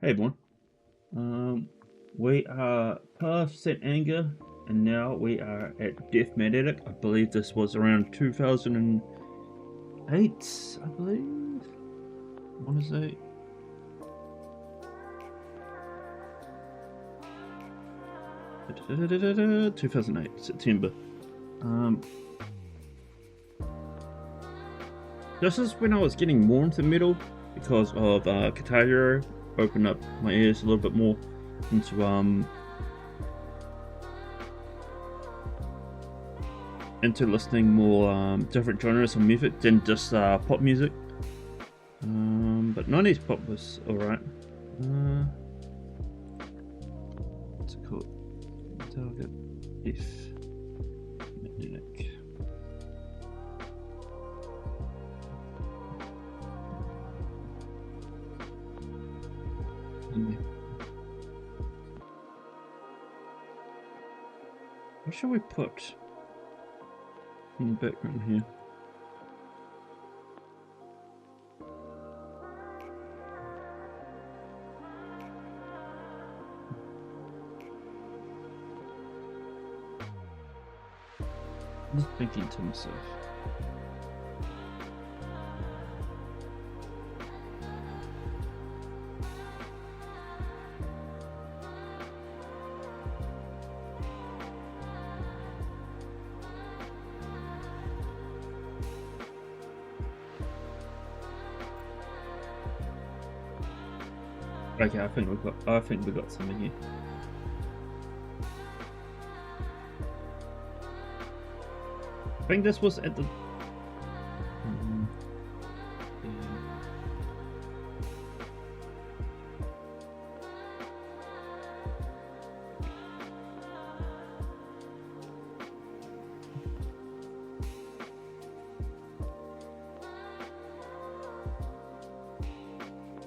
Hey everyone, we are past St. Anger and now we are at Death Magnetic. I believe this was around 2008, I believe. I want to say. 2008, September. This is when I was getting more into metal because of Guitar Hero. Opened up my ears a little bit more into listening more different genres of music than just pop music. But 90s pop was alright. What's it called? Metallica F Magnetic. What shall we put in the background here? I'm just thinking to myself. Okay, I think we got something here. I think this was at the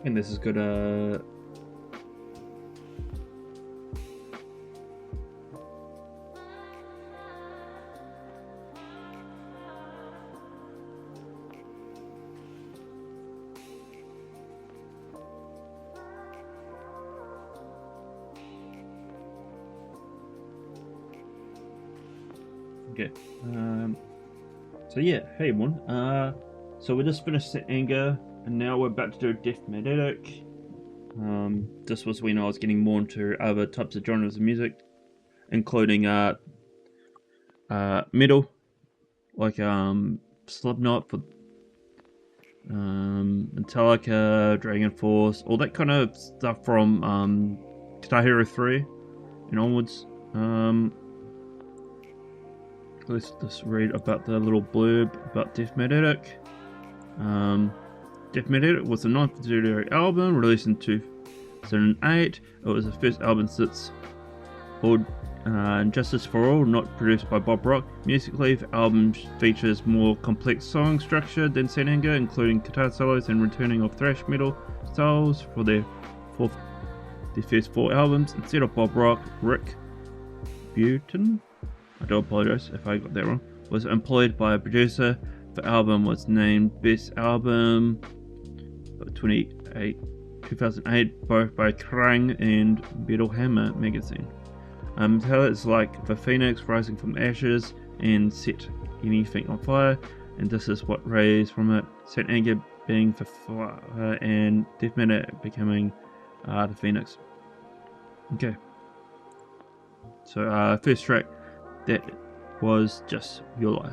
and this is good okay. So yeah, hey everyone. So we just finished the Anger, and now we're about to do Death Magnetic. This was when I was getting more into other types of genres of music, including metal, like Slipknot, for Metallica, Dragon Force, all that kind of stuff from Guitar Hero 3 and onwards. Let's just read about the little blurb about Death Magnetic. Death Magnetic was a non-studio album released in 2008. It was the first album since called Justice for All, not produced by Bob Rock. Musically, the album features more complex song structure than St. Anger, including guitar solos and returning of thrash metal styles for their first four albums. Instead of Bob Rock, Rick Butin, I do apologize if I got that wrong, was employed by a producer. The album was named Best Album of 2008, both by Kerrang and Metal Hammer magazine. Metallica is like the phoenix rising from ashes and set anything on fire, and this is what raised from it. St. Anger being the fire and Death Magnetic becoming the phoenix. Okay. So first track, that was Just Your Life.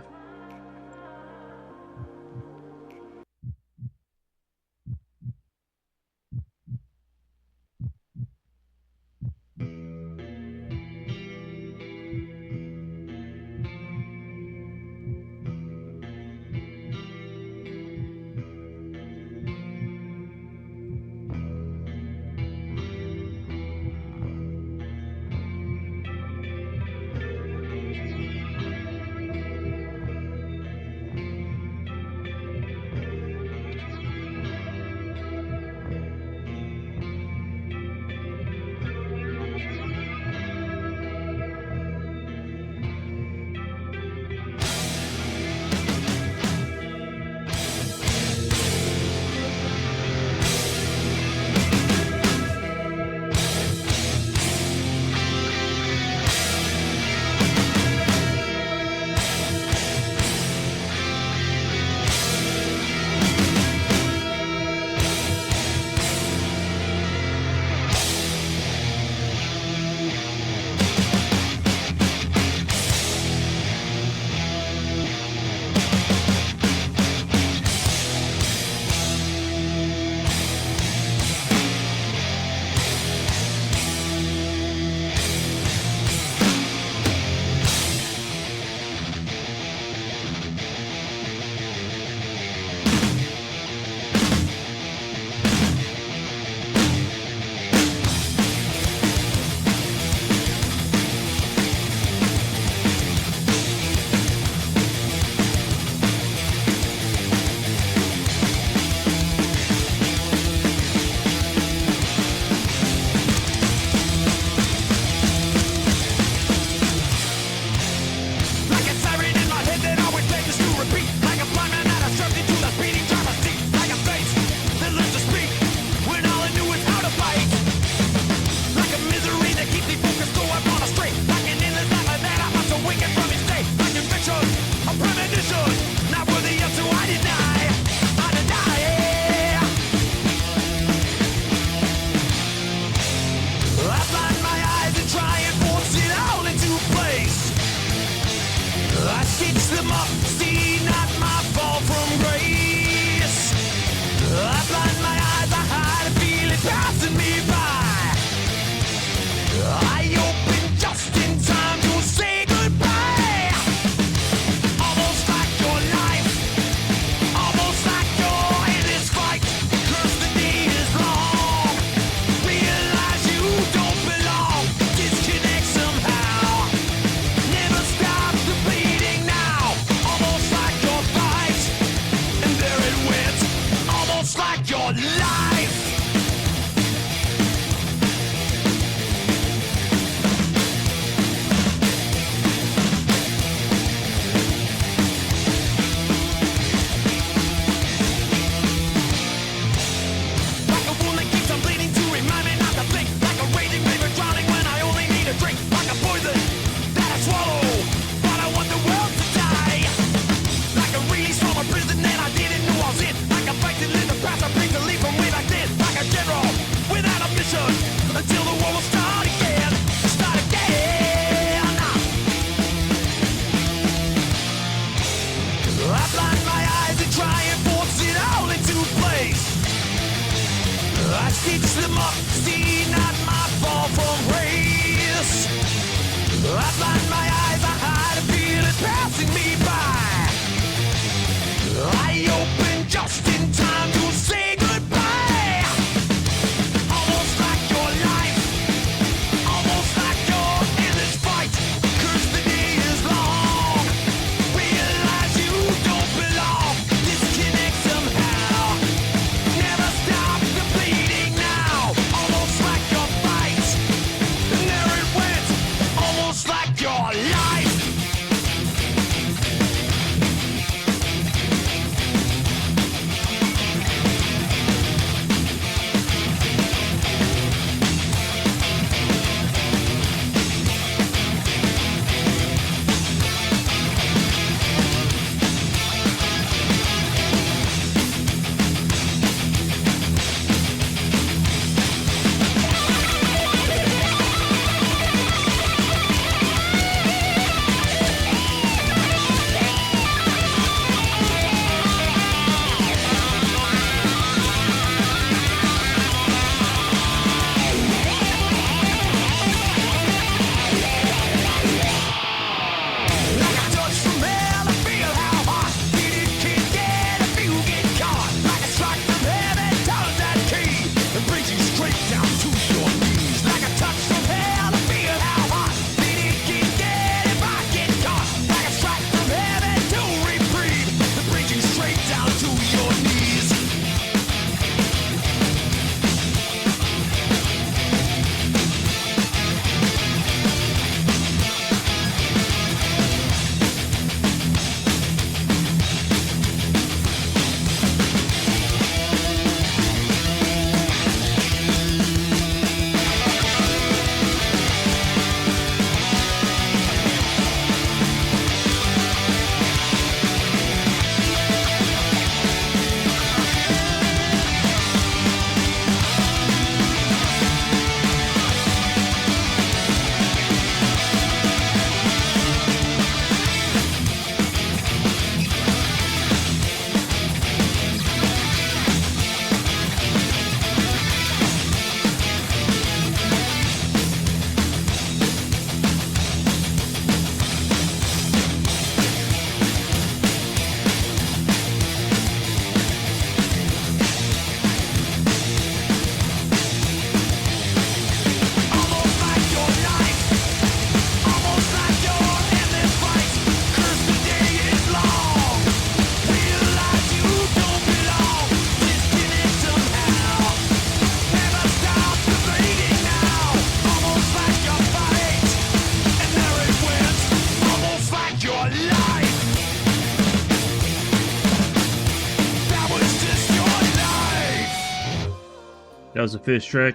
That was the first track.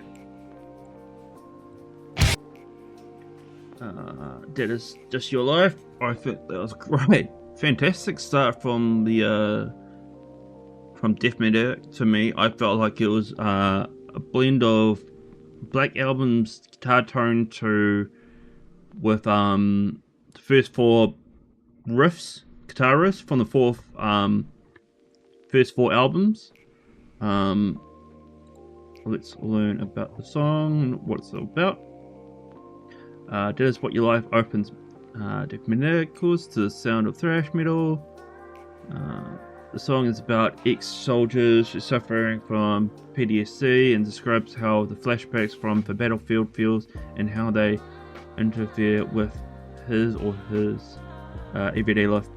That is Just Your Life. I think that was great. Fantastic start from the from Death Metallica to me. I felt like it was a blend of Black Album's guitar tone with the first four guitar riffs from the first four albums. Let's learn about the song, what it's all about. That Is What Your Life opens Death Metallica to the sound of thrash metal. The song is about ex-soldiers suffering from PTSD and describes how the flashbacks from the battlefield feels and how they interfere with his or his everyday life.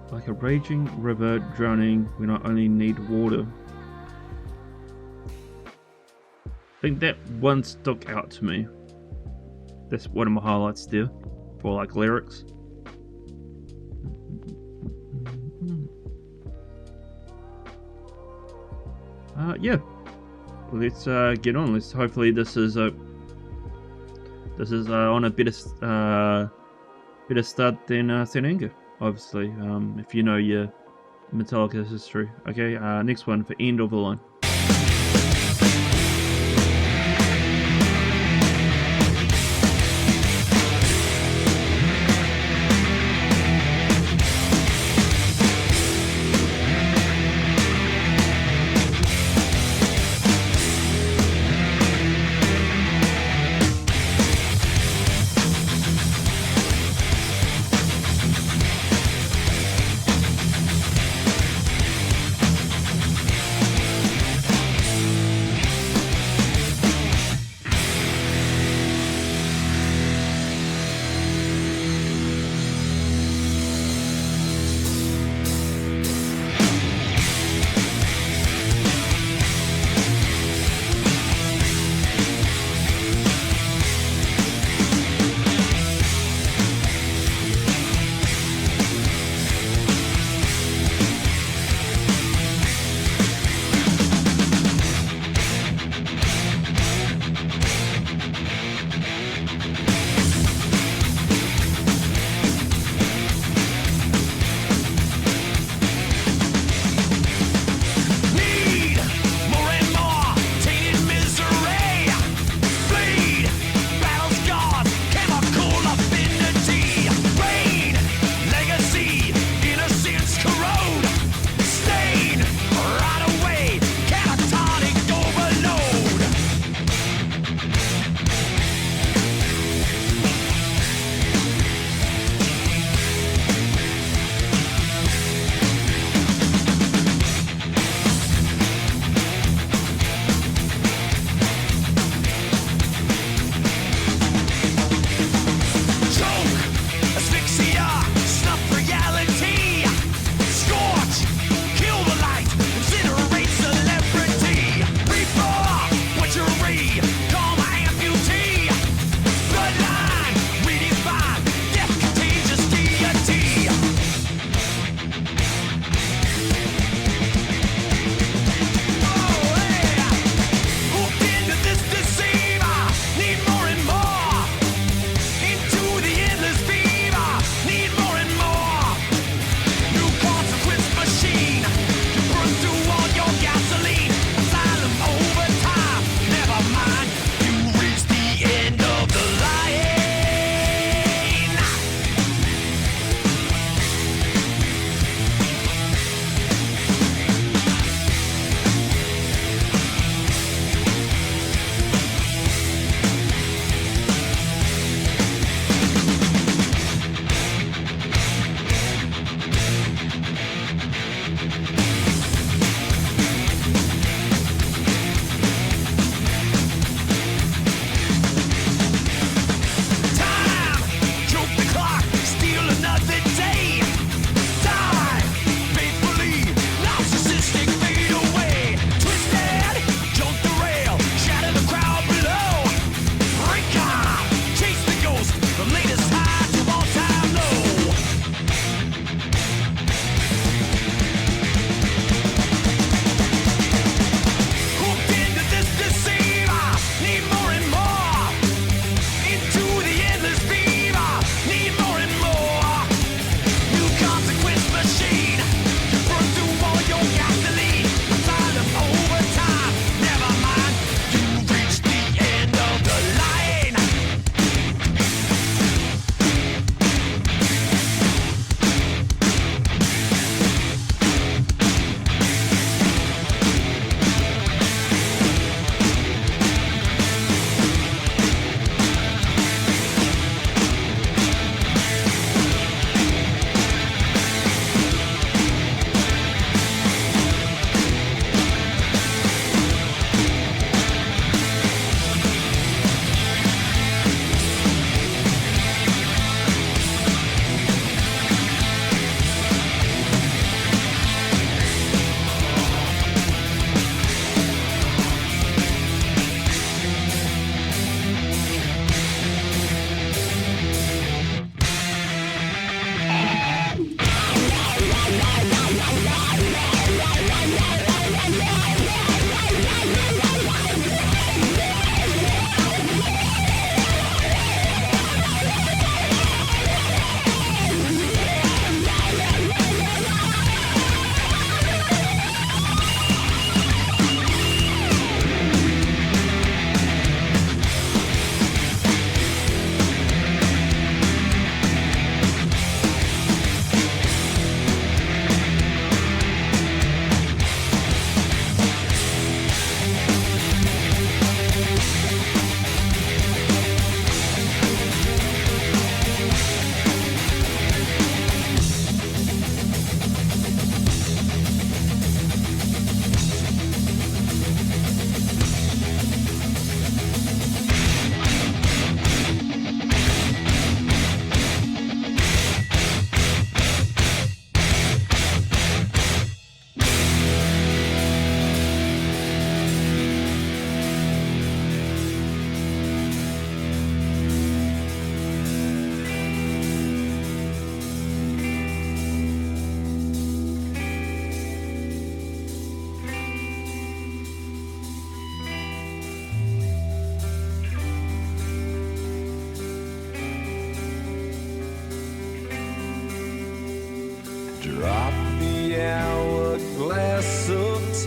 Like a raging river drowning when I only need water. I think that one stuck out to me. That's one of my highlights there for like lyrics. Yeah. Let's get on. Hopefully this is on a better start than St. Anger. Obviously, if you know your Metallica history. Okay. Next one for End of the Line.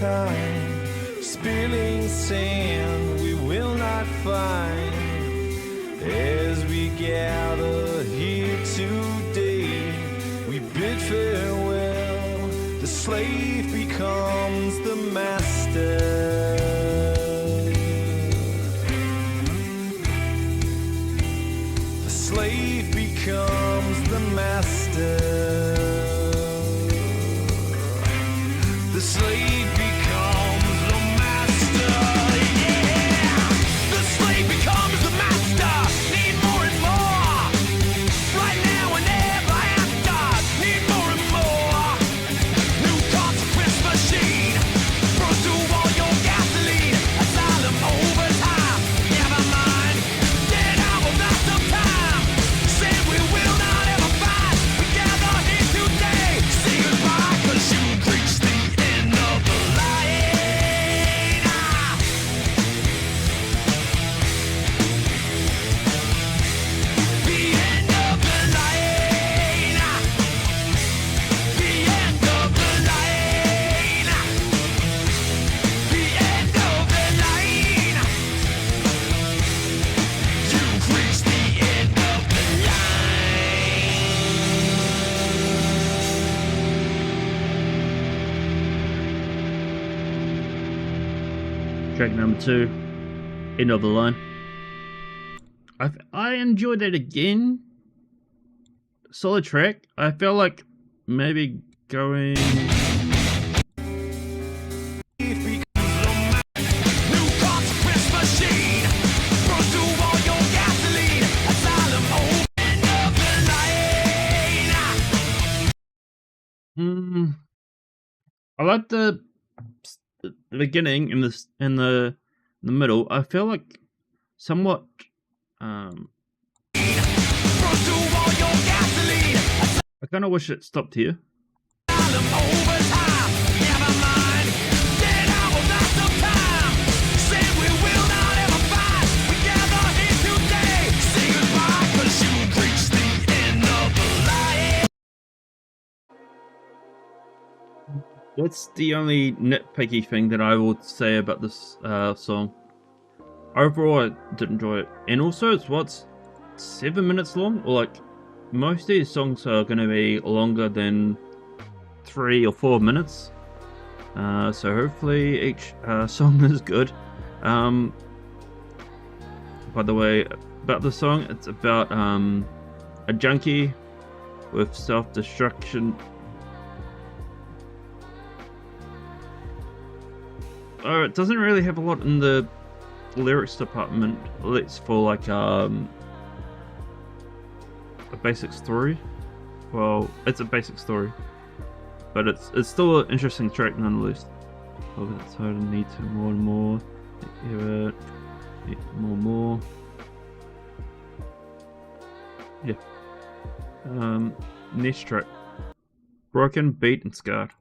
time, spilling sand we will not find. As we gather here today, we bid farewell. The slave becomes the master. The slave becomes the master. The slave becomes the master. Yeah! The slave becomes the master. Need more and more. Right now and ever after. Need more and more. New consequence machine. Burn through all your gasoline. Asylum overtime. Never mind. Dead hour, lots of time. Say we will not ever fight. We gather here today. Say goodbye, 'cause you've reached the end of the line. The end of the line. The end of the line. The end of the line. You've reached the end of the Track number 2, End of the Line. I enjoyed that again. Solid track. I felt like maybe going. New consequence machine. Burn through all your gasoline. Asylum over. End of the line. I like the beginning and the middle. I feel like somewhat Burn through all your gasoline. I kind of wish it stopped here. Asylum overtime. Never mind. Dead hour, lots of time. Say we will not ever fight. We gather here today. Say goodbye, 'cause you've reached the end of the line. That's the only nitpicky thing that I would say about this song. Overall, I did enjoy it, and also it's 7 minutes long, or like most of these songs are going to be longer than 3 or 4 minutes. So hopefully each song is good. By the way, about the song, it's about a junkie with self-destruction. It doesn't really have a lot in the lyrics department. It's for like a basic story. Well, it's a basic story, but it's still an interesting track nonetheless. Oh, that's hard. I need to more and more. Yeah, more. Yeah. Next track. Broken, Beat, and Scarred.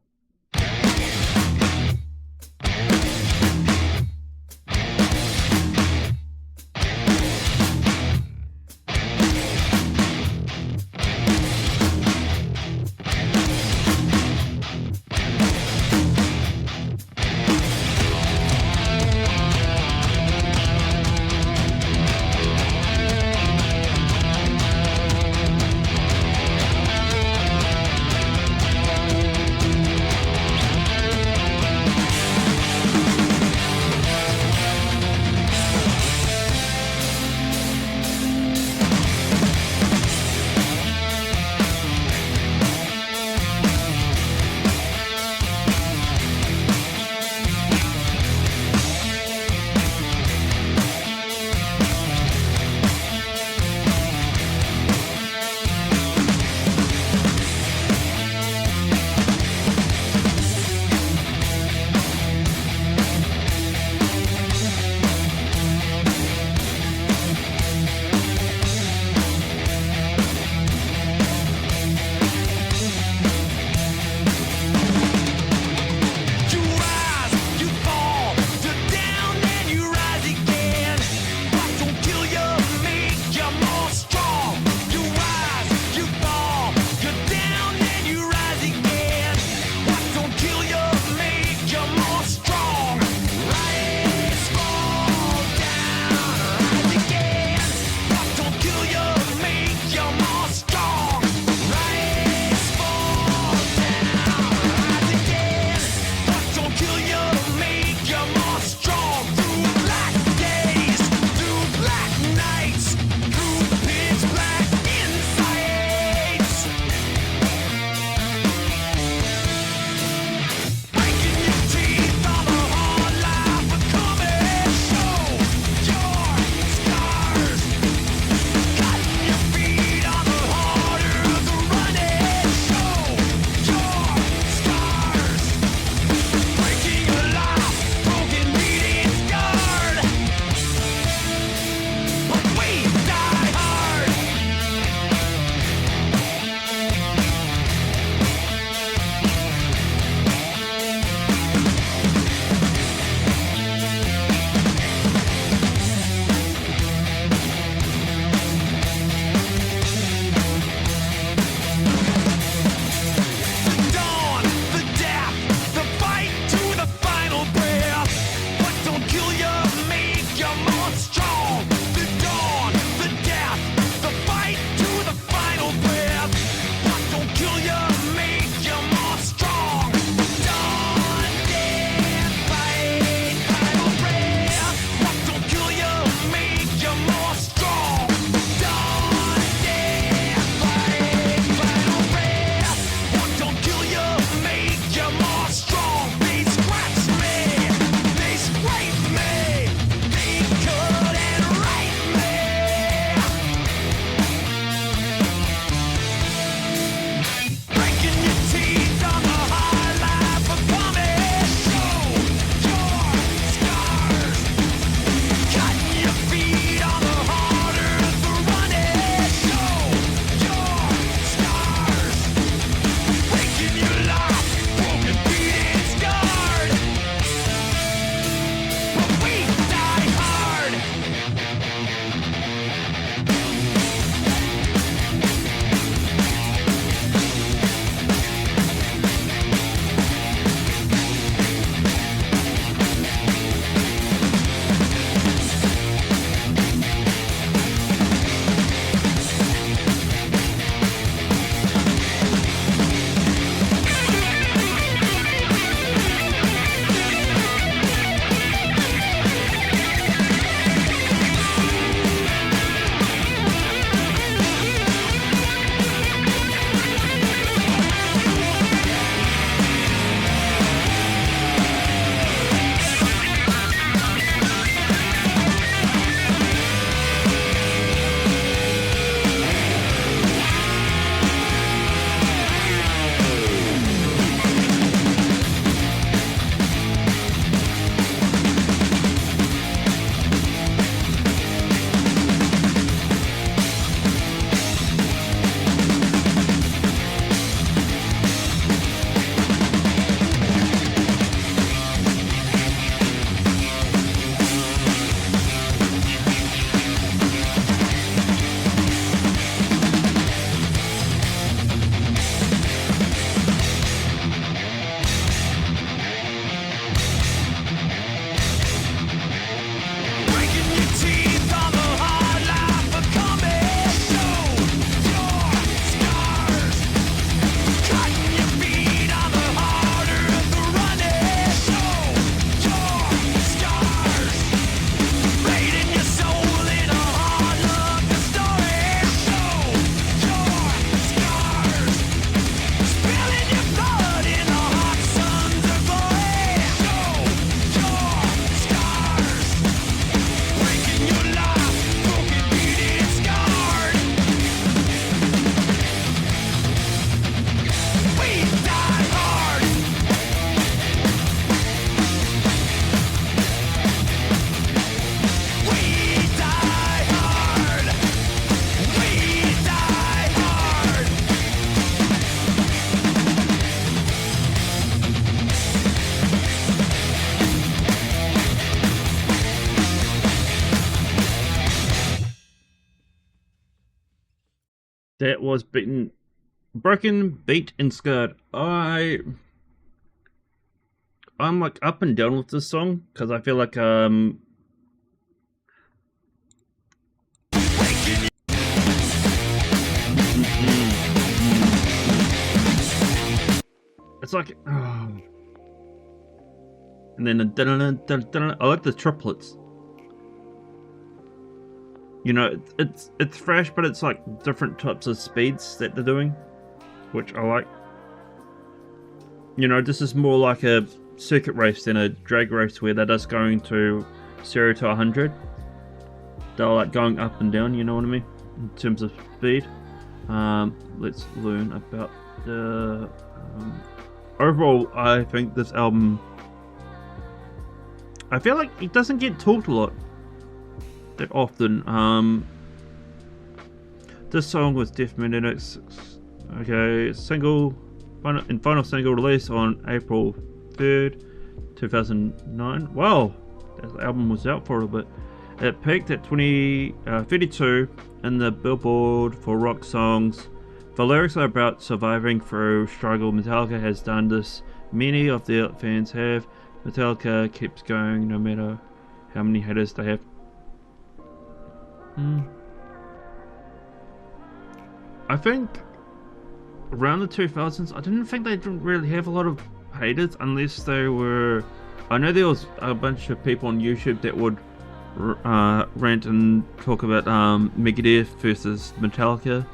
That was broken, beat, and scarred. I'm like up and down with this song because I feel like it's like and then I like the triplets. You know, it's fresh, but it's like different types of speeds that they're doing, which I like. You know, this is more like a circuit race than a drag race where they're just going to 0 to 100. They're like going up and down, you know what I mean, in terms of speed. Let's learn about the overall. I think this album, I feel like it doesn't get talked a lot that often. This song was Death Magnetic's final single release on April 3rd, 2009. Wow, that album was out for a bit. It peaked at 32 in the Billboard for rock songs. The lyrics are about surviving through struggle. Metallica has done this. Many of their fans have. Metallica keeps going no matter how many haters they have. I think around the 2000s, I didn't think they didn't really have a lot of haters unless they were. I know there was a bunch of people on YouTube that would rant and talk about Megadeth versus Metallica,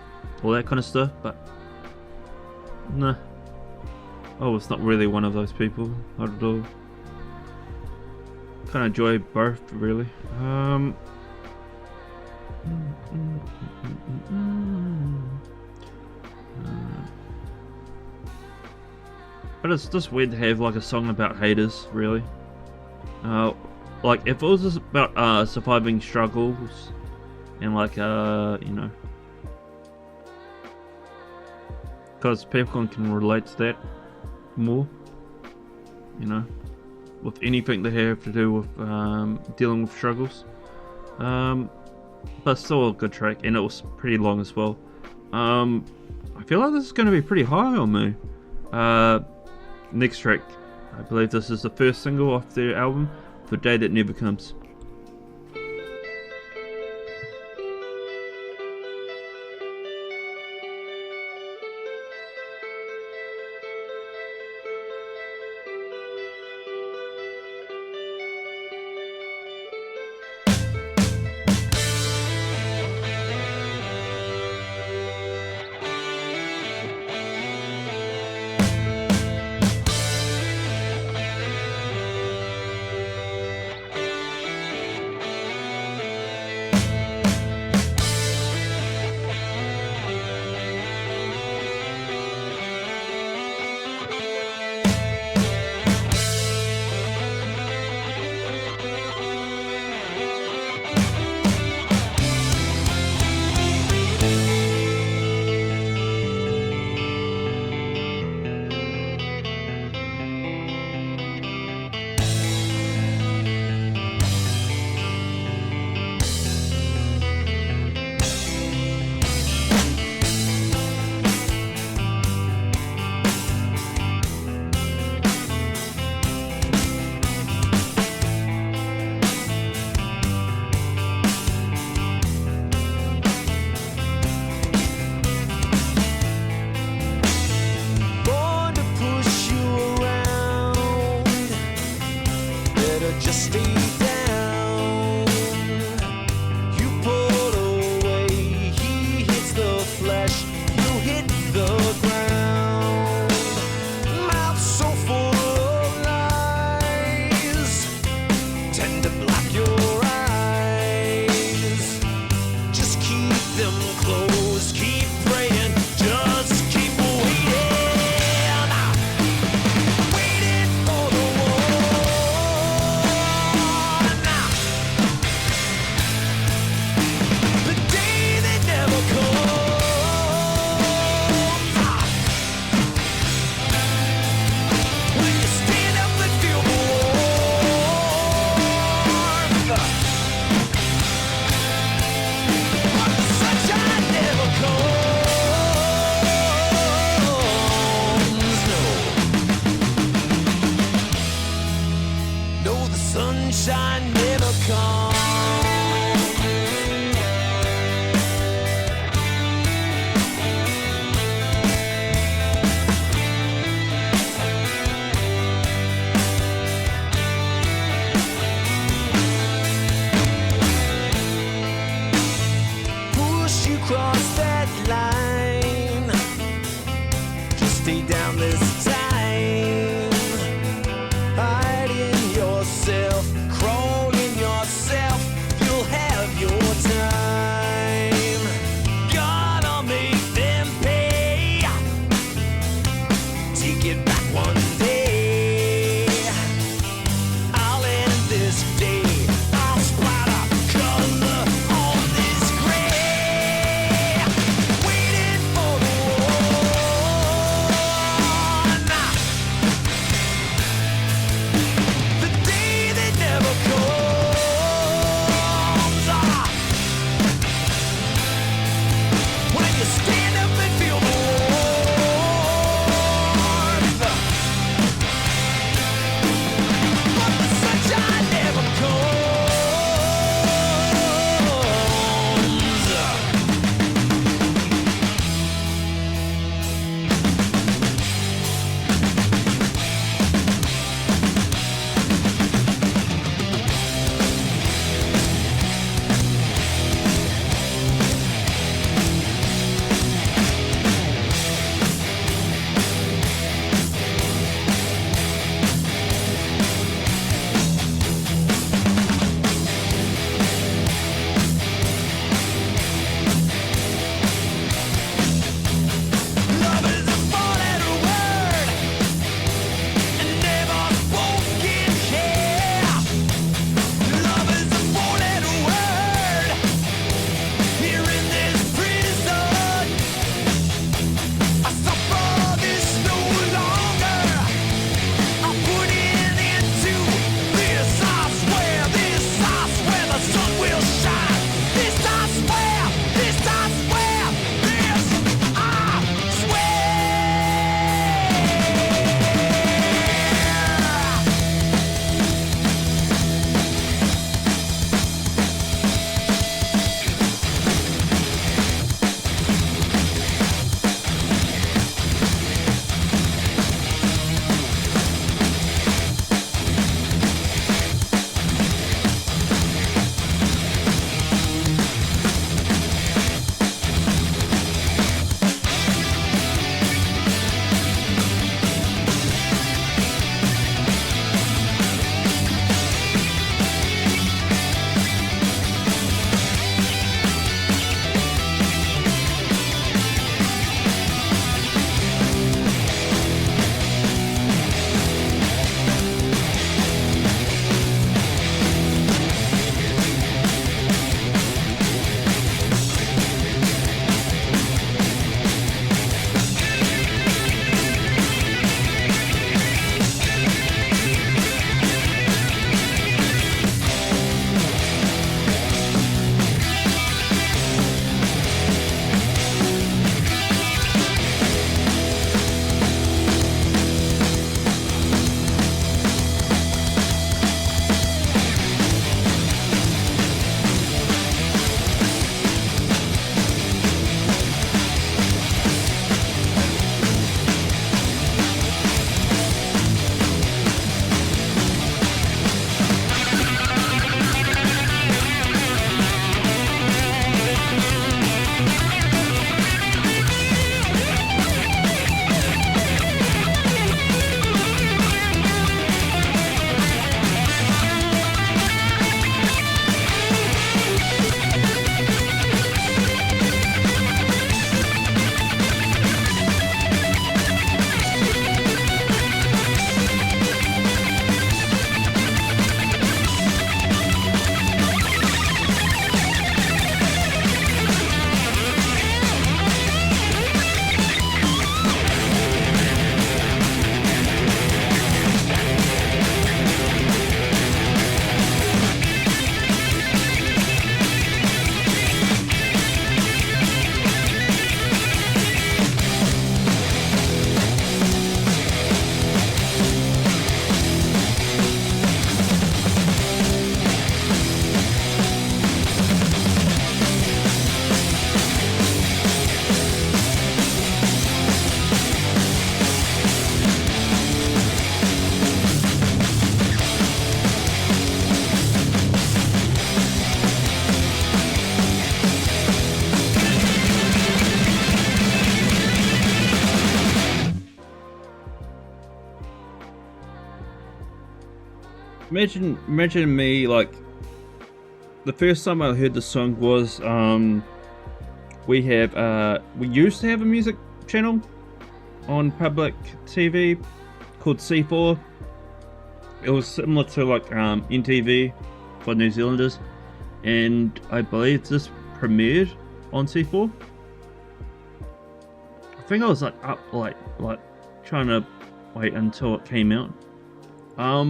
all that kind of stuff, but nah, I was not really one of those people, not at all. Kind of enjoy both, really. But it's just weird to have like a song about haters, really. Like if it was just about surviving struggles and like you know, because people can relate to that more, you know, with anything they have to do with dealing with struggles. But still a good track, and it was pretty long as well. I feel like this is going to be pretty high on me. Next track, I believe this is the first single off their album, The Day That Never Comes. sunshine never comes. Push you cross that line. Just stay down this time. Hide in yourself, crawl in yourself. imagine me like the first time I heard the song was we used to have a music channel on public TV called C4. It was similar to like NTV for New Zealanders, and I believe this premiered on C4. I think I was like up like trying to wait until it came out. I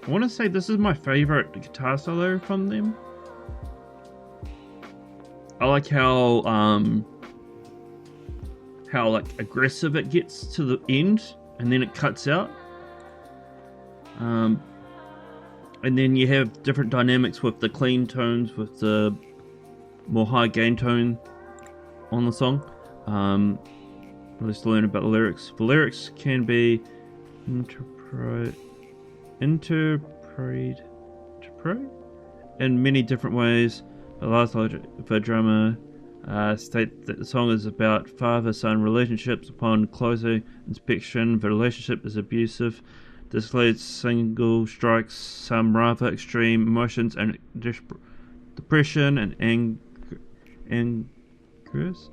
want to say this is my favorite guitar solo from them. I like how like aggressive it gets to the end and then it cuts out. And then you have different dynamics with the clean tones, with the more high gain tone on the song. Let's learn about the lyrics. The lyrics can be interpreted in many different ways. The last the drummer state that the song is about father-son relationships. Upon closer inspection, the relationship is abusive. Displays single strikes some rather extreme emotions and depression and angers,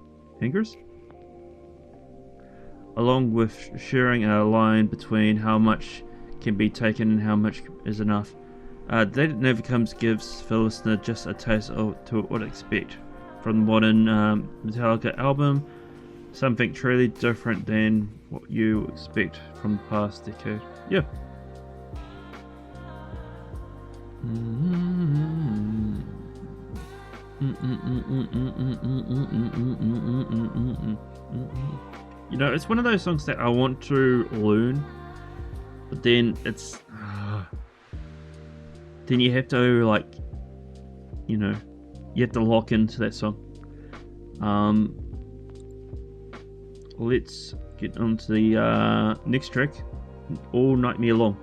along with sharing a line between how much can be taken and how much is enough. That Never Comes gives the listener just a taste to what to expect from the modern Metallica album, something truly different than what you expect from the past decade. Yeah. You know, it's one of those songs that I want to learn, but then it's then you have to like, you know, you have to lock into that song. Let's get on to the next track, All Nightmare Long.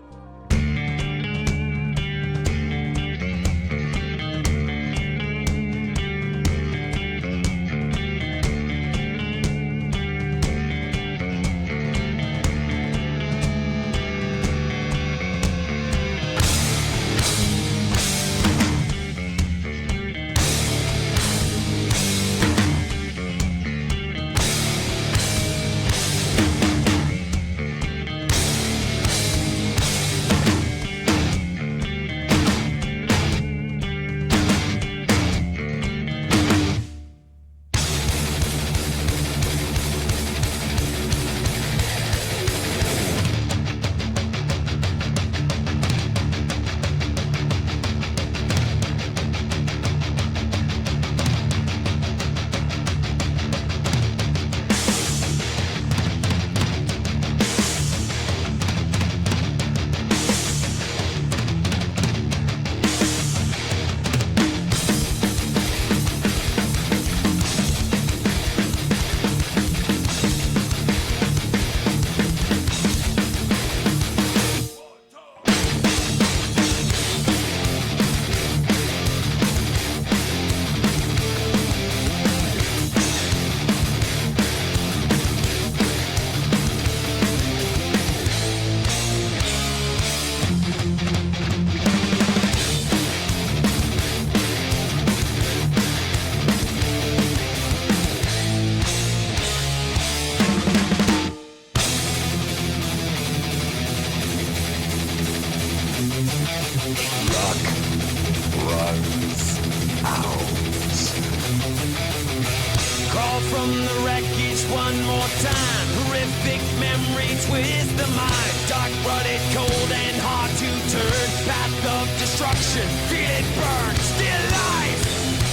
From the wreckage one more time. Horrific memory twist the mind. Dark-blooded, cold and hard to turn. Path of destruction, feel it burn. Still life,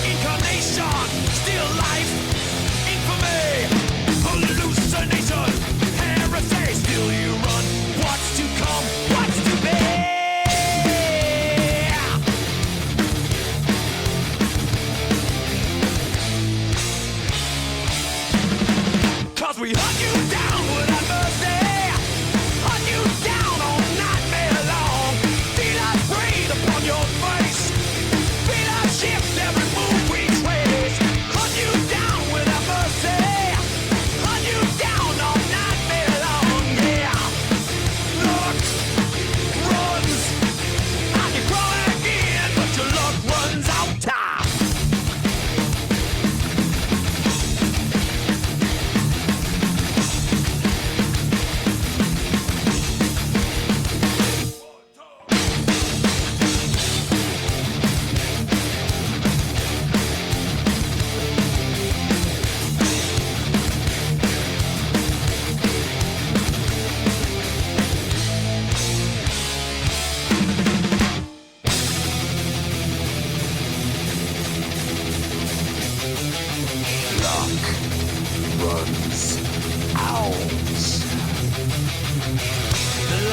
incarnation. Still life, infamy. Hallucination, heresy. Still you run. What's to come? What's to be? We hunt you down without mercy. Hunt you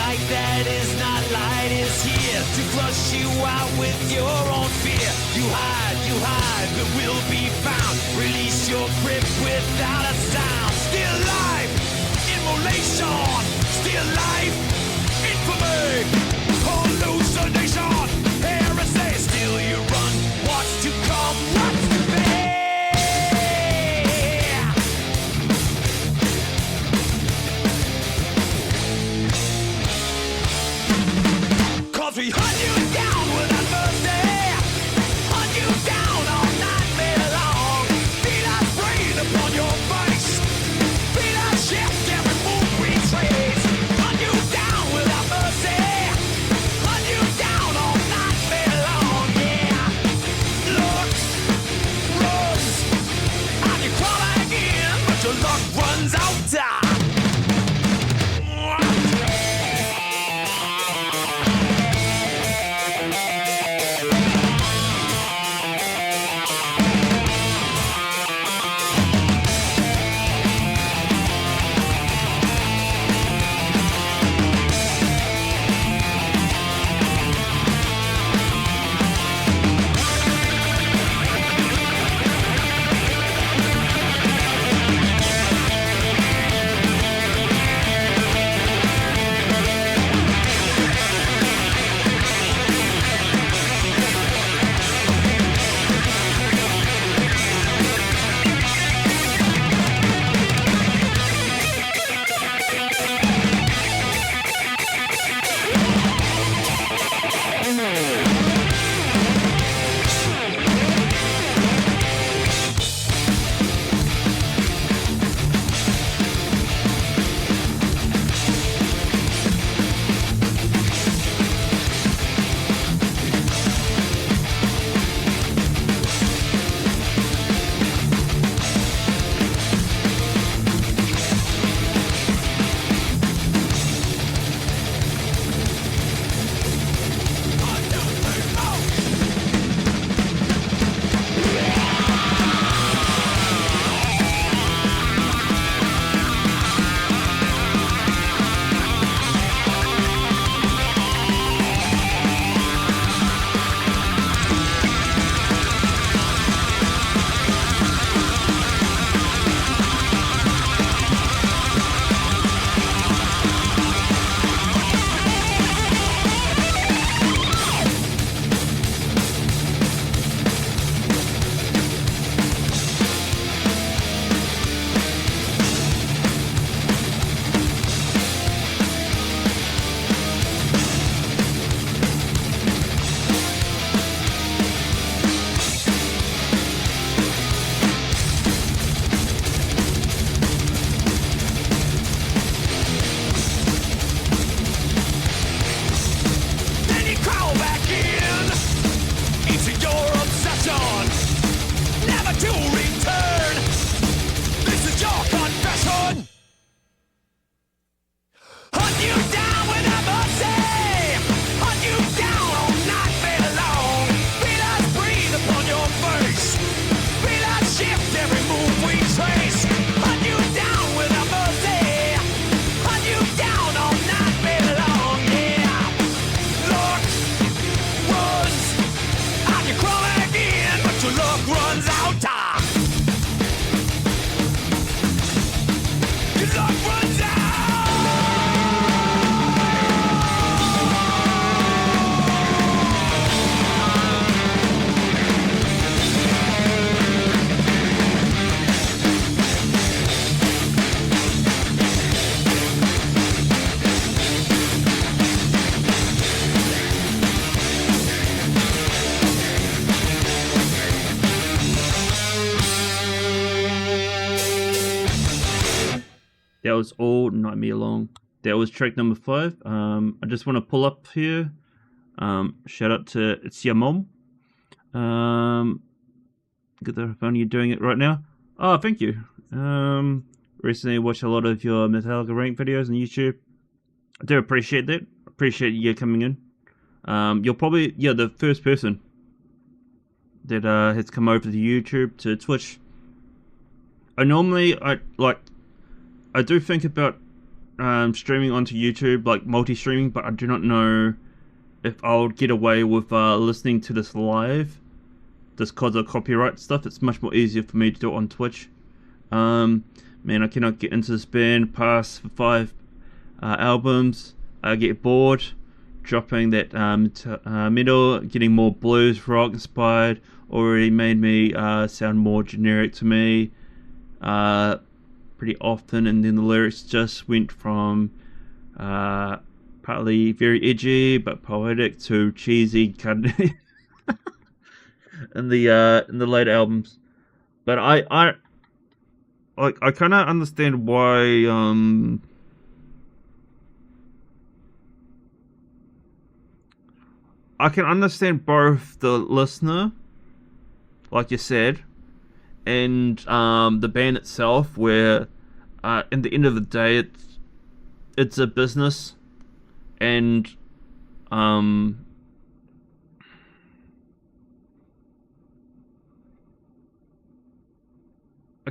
light that is not light is here to flush you out with your own fear. You hide, but will be found. Release your grip without a sound. Still life, immolation. Still life, infamy. Hallucination, heresy. Still you run. What's to come? What's to be? We hunt you down without mercy. Hunt you down all nightmare long. Feel us breathe upon your face. Feel us shift every move we trace. Hunt you down without mercy. Hunt you down all nightmare long. Yeah. Looks, runs, and you crawl again, but your luck runs out. That was all Nightmare Long. That was track number 5. I just want to pull up here. Shout out to It's Your Mom. Good if only you're doing it right now. Oh, thank you. Recently watched a lot of your Metallica rank videos on YouTube. I do appreciate that. Appreciate you coming in. You're probably the first person that has come over to YouTube to Twitch. I do think about streaming onto YouTube, like multi-streaming, but I do not know if I'll get away with listening to this live. Just cause of copyright stuff, it's much more easier for me to do it on Twitch. Man, I cannot get into this band past 5 albums. I get bored, dropping that metal, getting more blues rock inspired, already made me sound more generic to me pretty often, and then the lyrics just went from partly very edgy but poetic to cheesy kind of in the later albums. But I kind of understand why I can understand both the listener, like you said, and the band itself, where in the end of the day it's a business, and I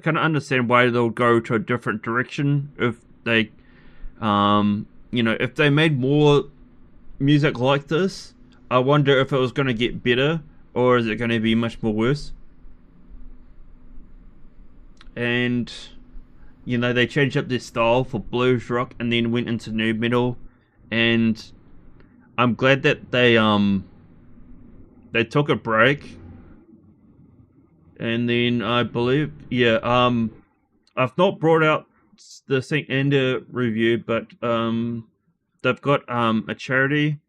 kind of understand why they'll go to a different direction if they, if they made more music like this. I wonder if it was going to get better, or is it going to be much more worse? And, they changed up their style for blues rock and then went into nu metal, and I'm glad that they took a break. And then I believe, I've not brought out the St. Anger review, but they've got a charity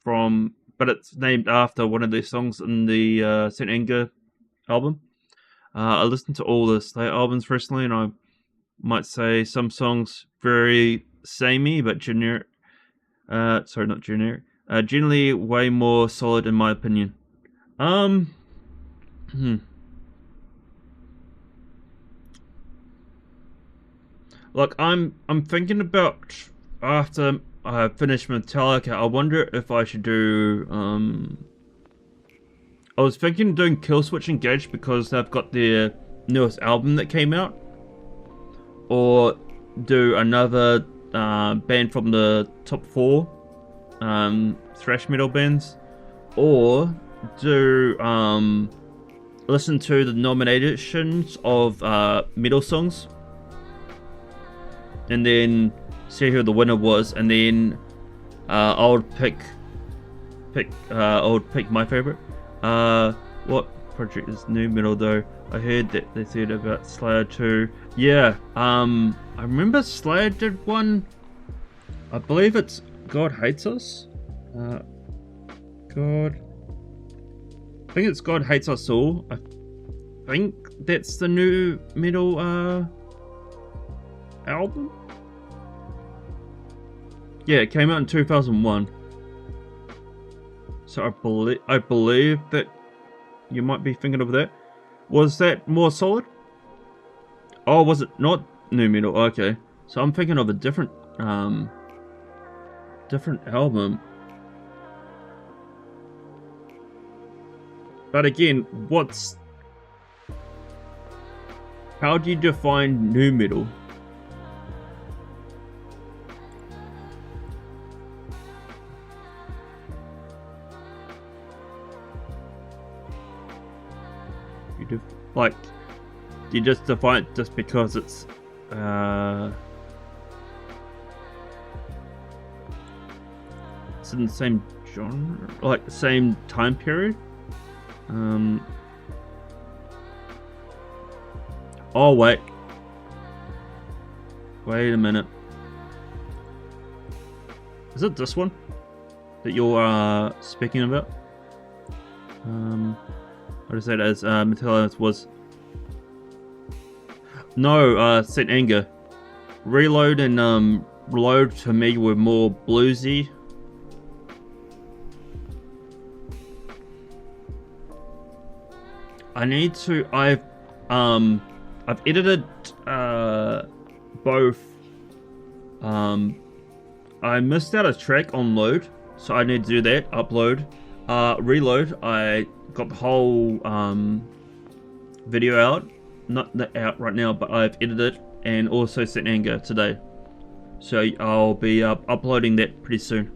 but it's named after one of their songs in the St. Anger album. I listened to all the Slayer albums recently, and I might say some songs very samey, but generic. Sorry, not generic. Generally way more solid in my opinion. Like I'm thinking about, after I finish Metallica, I wonder if I should do I was thinking of doing Killswitch Engage because they've got their newest album that came out, or do another band from the top 4 thrash metal bands, or do listen to the nominations of metal songs, and then see who the winner was, and then I would pick my favorite. What project is nu metal though? I heard that they said about Slayer too. Yeah, I remember Slayer did one. I believe it's God Hates Us. I think it's God Hates Us All. I think that's the nu metal album. Yeah, it came out in 2001. So I believe that you might be thinking of that. Was that more solid? Oh, was it not nu metal? Okay, so I'm thinking of a different album. But again, how do you define nu metal? Like, do you just define it just because it's in the same genre, like the same time period? Oh wait a minute, is it this one that you're speaking about? What is that as Metallica was? No, St. Anger. Reload and Reload to me were more bluesy. I've edited both. I missed out a track on Load, so I need to do that. Upload. Reload, I got the whole video out. Not out right now, but I've edited it, and also St. Anger today. so I'll be uploading that pretty soon.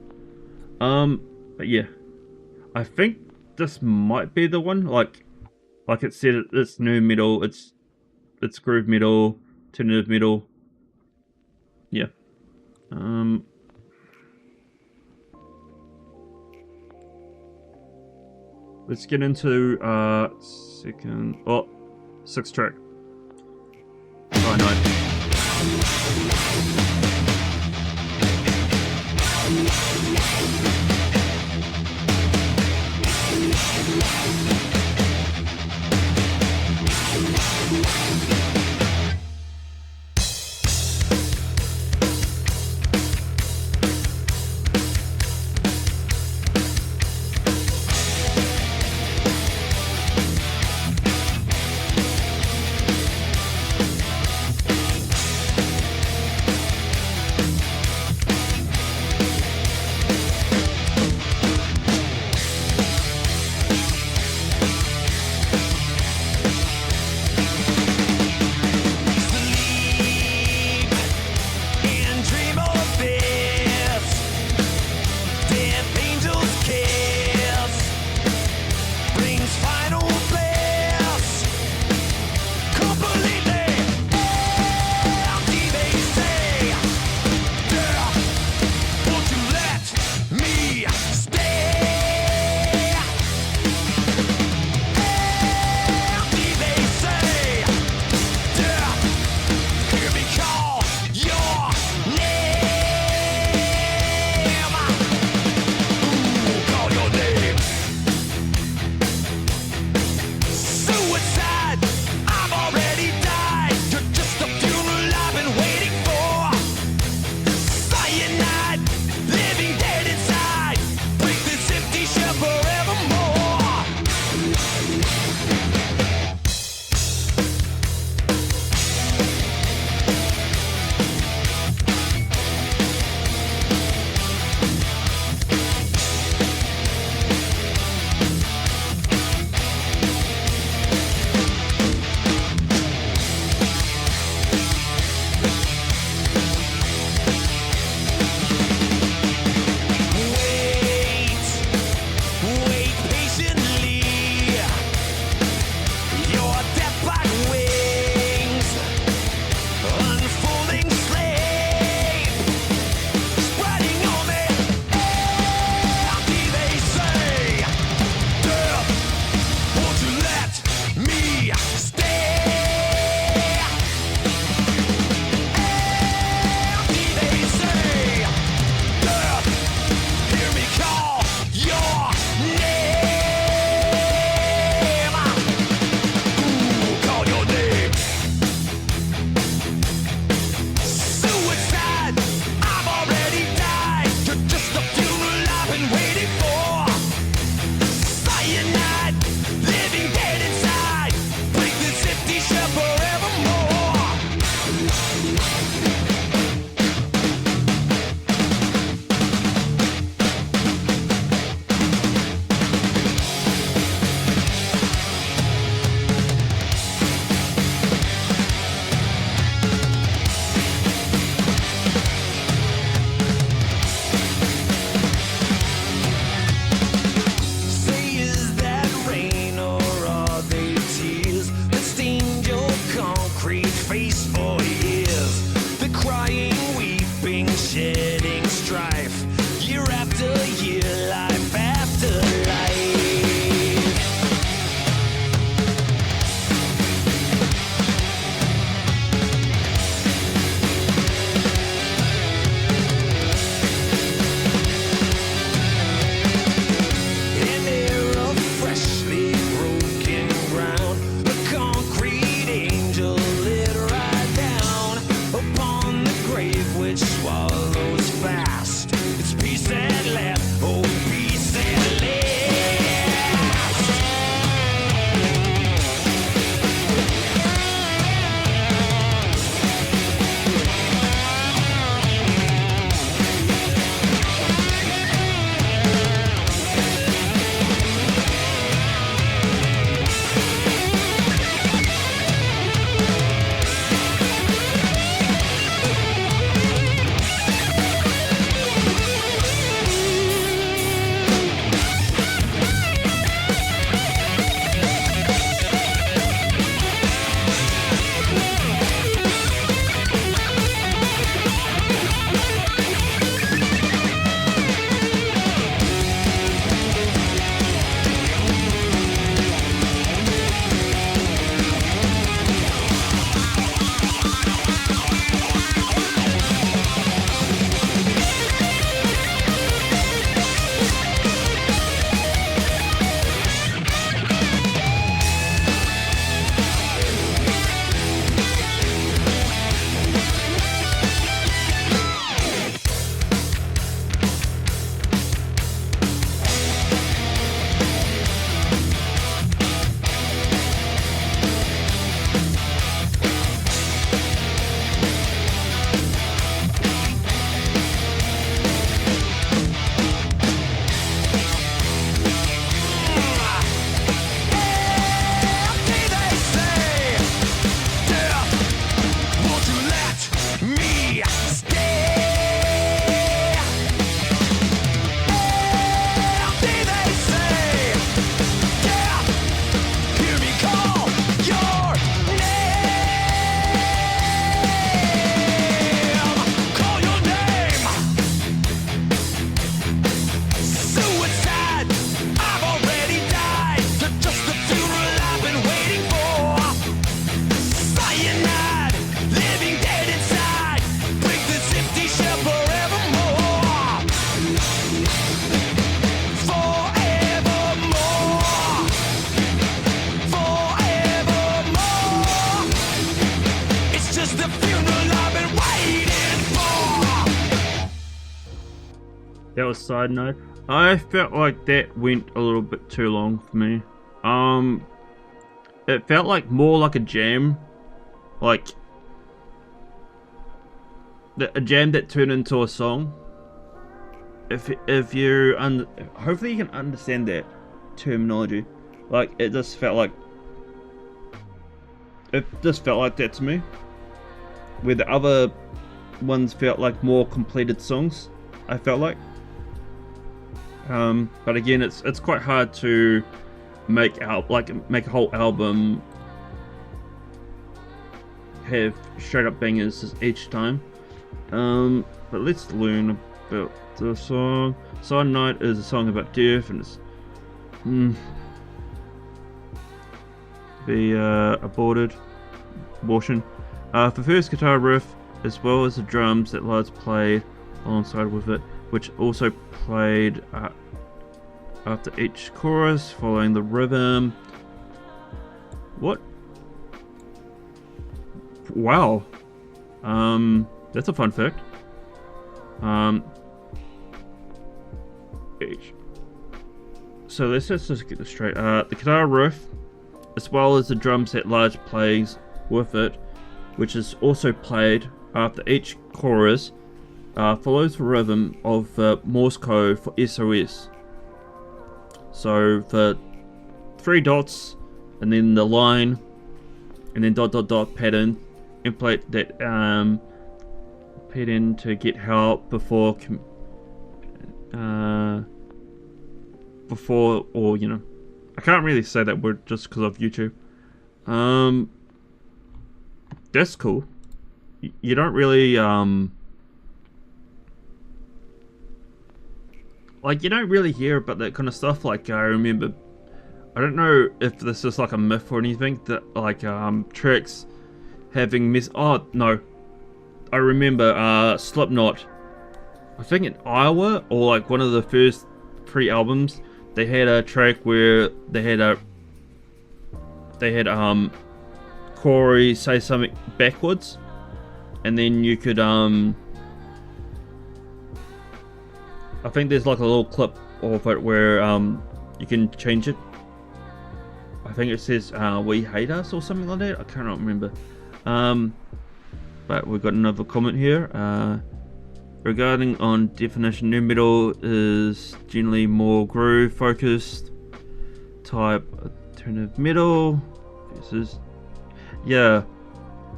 But yeah, I think this might be the one. Like it said, it's new metal, it's groove metal, alternative metal. Yeah. Let's get into sixth track. Oh no. That was side note. I felt like that went a little bit too long for me. It felt like more like a jam, like a jam that turned into a song. If you hopefully you can understand that terminology. Like it just felt like that to me. Where the other ones felt like more completed songs. I felt like. But again, it's quite hard to make a whole album have straight up bangers each time. But let's learn about the song. Silent Night is a song about death, and it's abortion. The first guitar riff, as well as the drums that Lars played alongside with it, which also played after each chorus, following the rhythm. What? Wow. That's a fun fact. So let's just get this straight. The guitar riff, as well as the drums that Lars plays with it, which is also played after each chorus, follows the rhythm of Morse code for SOS. So the 3 dots, and then the line, and then ... pattern, implement that pattern to get help before, or you know, I can't really say that word just because of YouTube. That's cool. You don't really like, you don't really hear about that kind of stuff. Like, I remember, I don't know if this is like a myth or anything, that like tracks having oh no, I remember Slipknot, I think in Iowa, or like one of the first 3 albums, they had a track where they had Corey say something backwards, and then you could I think there's like a little clip of it where you can change it. I think it says "We hate us" or something like that. I cannot remember. But we've got another comment here. Regarding on definition, nu metal is generally more groove focused type alternative metal versus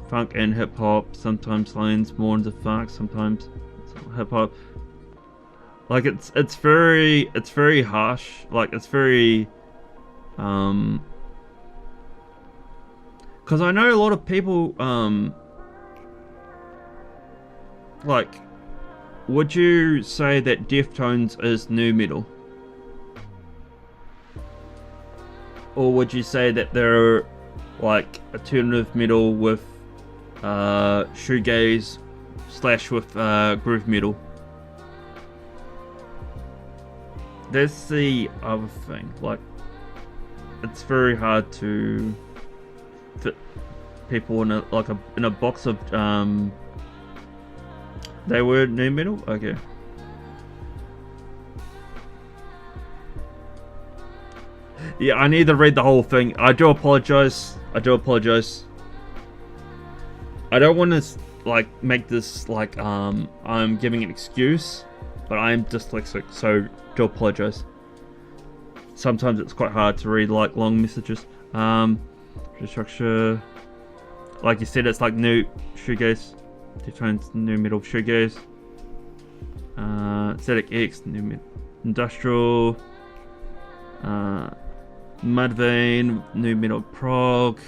funk and hip hop. Sometimes leans more into funk, sometimes hip hop. Like it's very harsh. Like it's very because I know a lot of people like, would you say that Deftones is nu metal? Or would you say that they're like alternative metal with shoegaze / with groove metal? That's the other thing. Like, it's very hard to fit people in a box of they were nu metal? Okay. Yeah, I need to read the whole thing. I do apologize. I don't want to like make this like I'm giving an excuse, but I am dyslexic, so do apologize. Sometimes it's quite hard to read like long messages. Structure, like you said, it's like new shoegaze. Deftones nu metal shoegaze. Static X nu metal industrial. Mudvayne nu metal prog.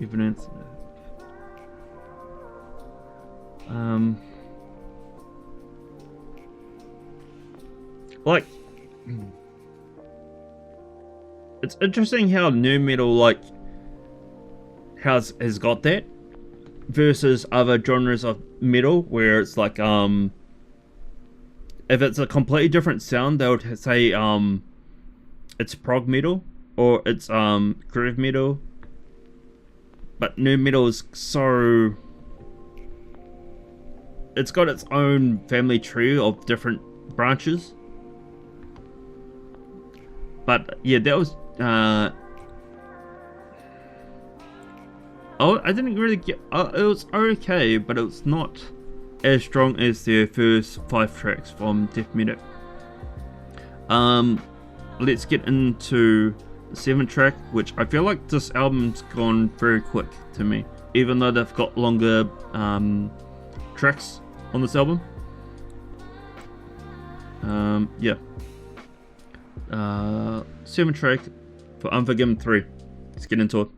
Evidence. Like, it's interesting how nu metal like has got that versus other genres of metal where it's like if it's a completely different sound, they would say it's prog metal or it's groove metal. But nu metal is so, it's got its own family tree of different branches. But yeah, that was I didn't really get it was okay, but it was not as strong as their first 5 tracks from Death Metal. Let's get into the 7th track, which I feel like this album's gone very quick to me, even though they've got longer tracks on this album. Yeah. 7th track for Unforgiven 3. Let's get into it.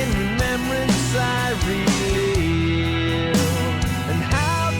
Remembrance I relive, and how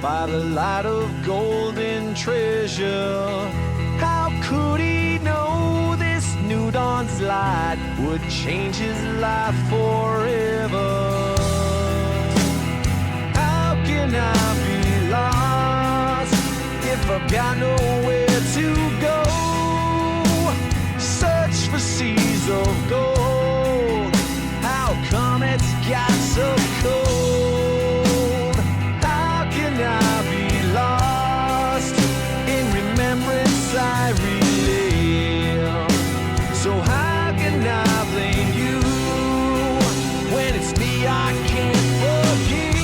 by the light of golden treasure. How could he know this new dawn's light would change his life forever? How can I be lost if I've got nowhere to go? Search for seas of gold. How come it's got so cold? How can I be lost in remembrance I relive? So how can I blame you when it's me I can't forgive?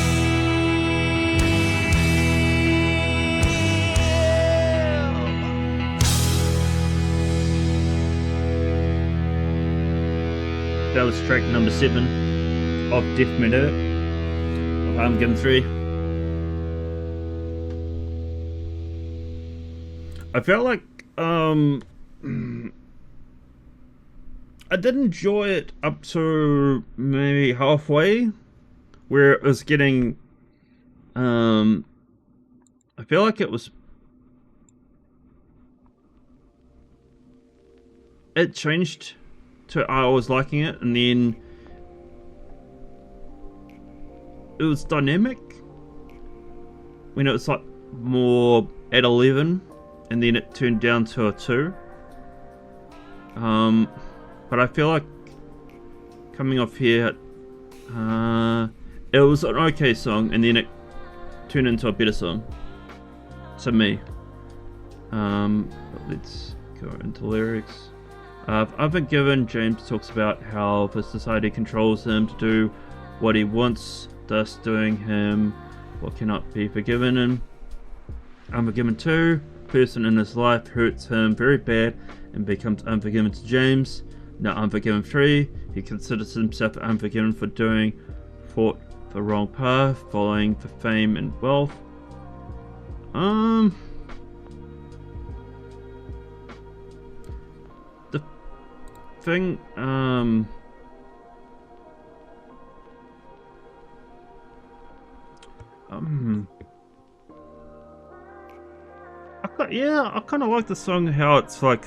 That was track number 7 of Death Metal of Armageddon 3. I felt like I did enjoy it up to maybe halfway, where it was getting I feel like it changed to I was liking it, and then it was dynamic when it was like more at 11, and then it turned down to a 2. But I feel like coming off here, it was an okay song, and then it turned into a better song to me. But let's go into lyrics. Unforgiven, James talks about how the society controls him to do what he wants, thus doing him what cannot be forgiven him. Unforgiven 2, person in his life hurts him very bad and becomes unforgiven to James. Now Unforgiven 3, he considers himself unforgiven for fought the wrong path, following for fame and wealth. The thing, I kind of like the song, how it's like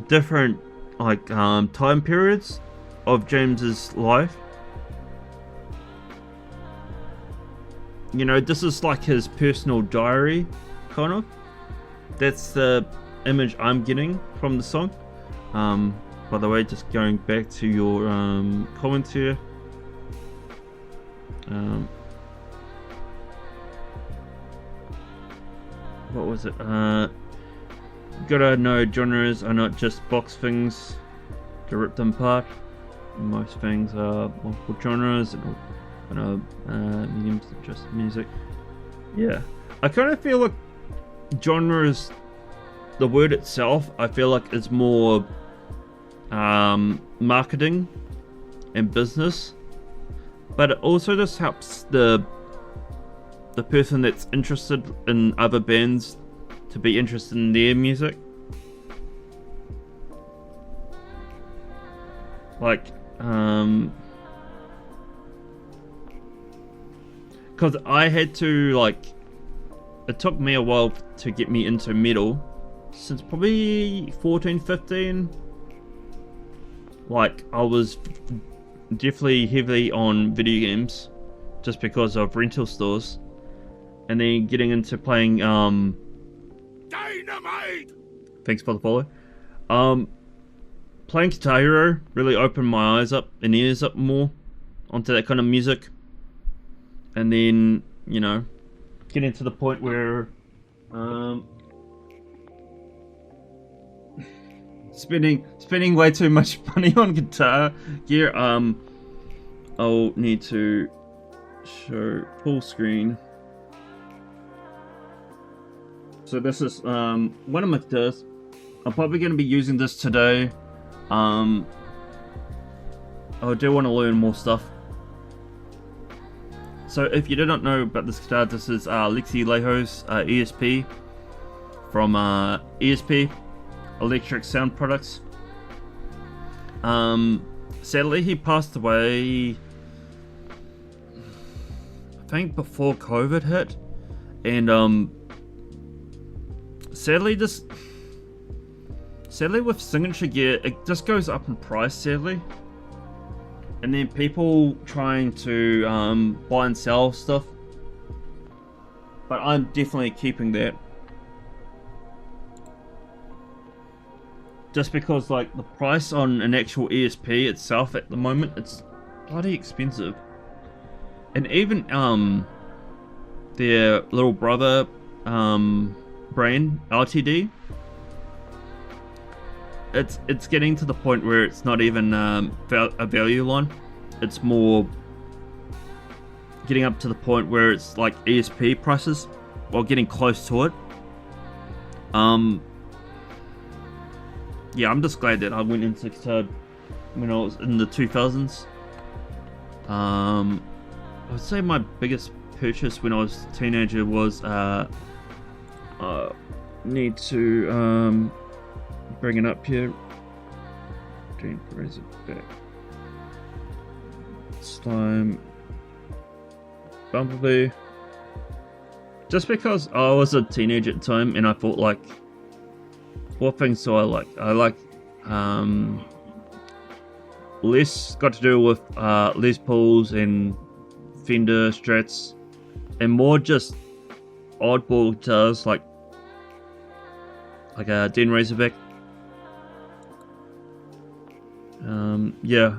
different like time periods of James's life. You know, this is like his personal diary, kind of. That's the image I'm getting from the song. By the way, just going back to your comment here. What was it? Gotta know genres are not just box things to rip them apart. Most things are multiple genres and mediums of just music. Yeah, I kind of feel like genres, the word itself, I feel like is more marketing and business, but it also just helps the person that's interested in other bands to be interested in their music. Like, because I had to, like, it took me a while to get me into metal, since probably 14, 15. Like, I was definitely heavily on video games, just because of rental stores. And then getting into playing Dynamite! Thanks for the follow. Playing Guitar Hero really opened my eyes up and ears up more onto that kind of music. And then, you know, getting to the point where spending way too much money on guitar gear. I'll need to show full screen. So this is one of my guitars. I'm probably going to be using this today. I do want to learn more stuff. So if you do not know about this guitar, this is Lexi Leho's ESP from ESP Electric Sound Products. Sadly, he passed away, I think before COVID hit, and sadly with signature gear, it just goes up in price, sadly. And then people trying to buy and sell stuff, but I'm definitely keeping that. Just because, like, the price on an actual ESP itself at the moment, it's bloody expensive. And even their little brother brand, LTD, it's getting to the point where it's not even a value line. It's more getting up to the point where it's like ESP prices, or getting close to it. Yeah, I'm just glad that I went into guitar when I was in the 2000s. I would say my biggest purchase when I was a teenager was need to bring it up here. Razorback, Slime, Bumblebee. Just because I was a teenager at the time, and I thought, like, what things do I like? I like less got to do with Les Pauls and Fender Strats, and more just oddball guitars like a Den Razorback. Yeah.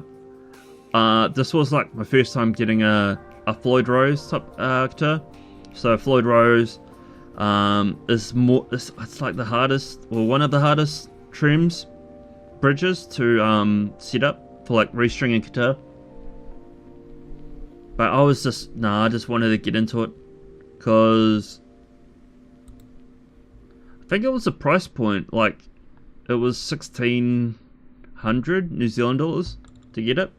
This was like my first time getting a Floyd Rose type guitar. So Floyd Rose is more. It's like the hardest, or one of the hardest bridges to set up for like restringing guitar. But I was just I just wanted to get into it because I think it was a price point, like it was 1,600 New Zealand dollars to get it.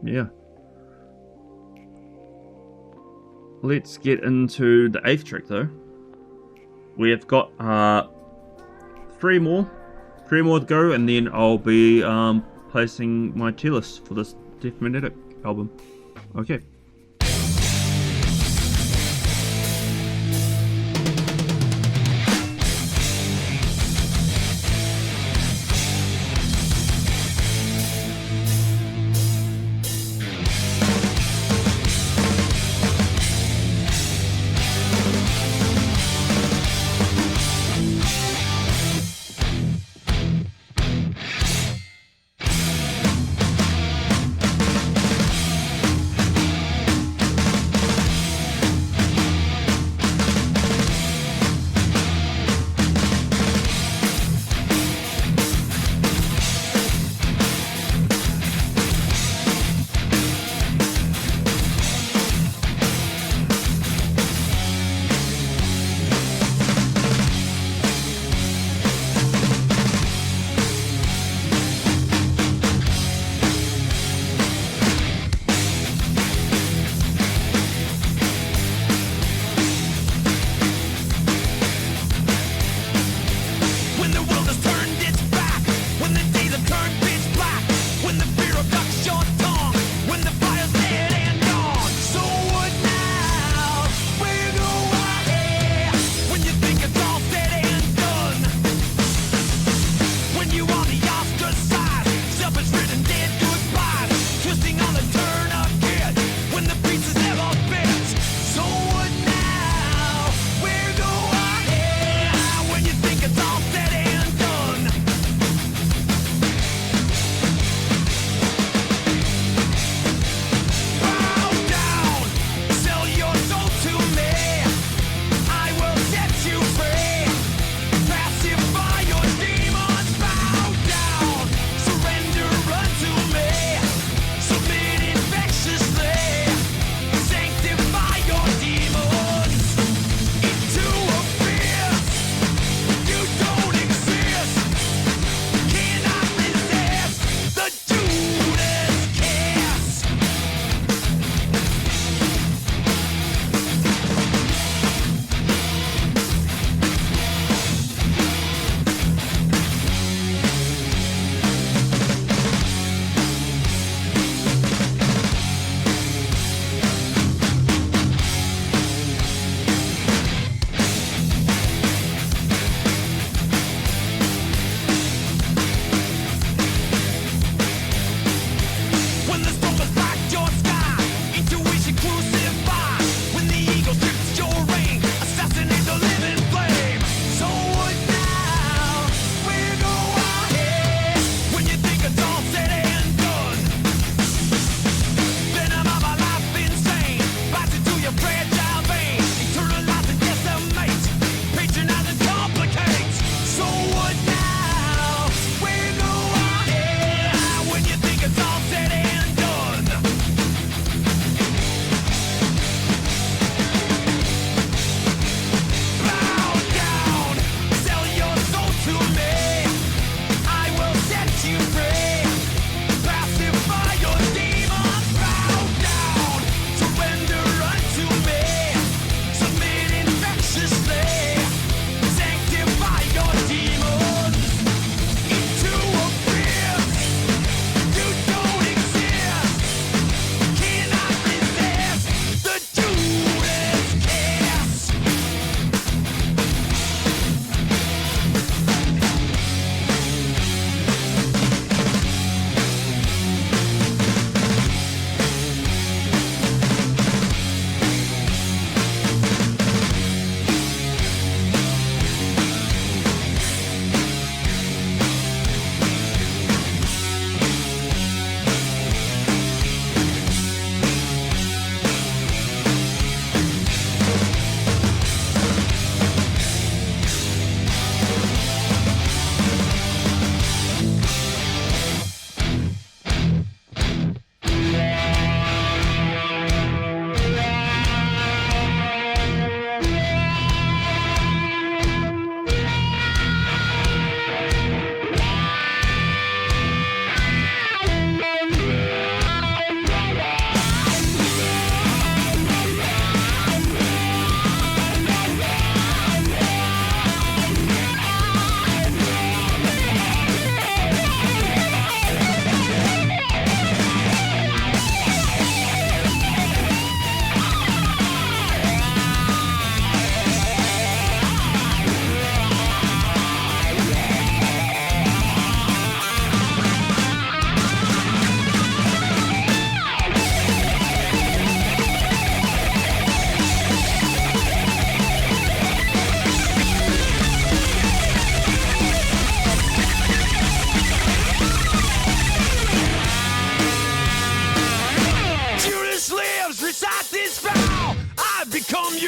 Yeah. Let's get into the 8th track though. We have got three more to go, and then I'll be placing my tier list for this Death Magnetic album. Okay.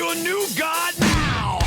a new god now.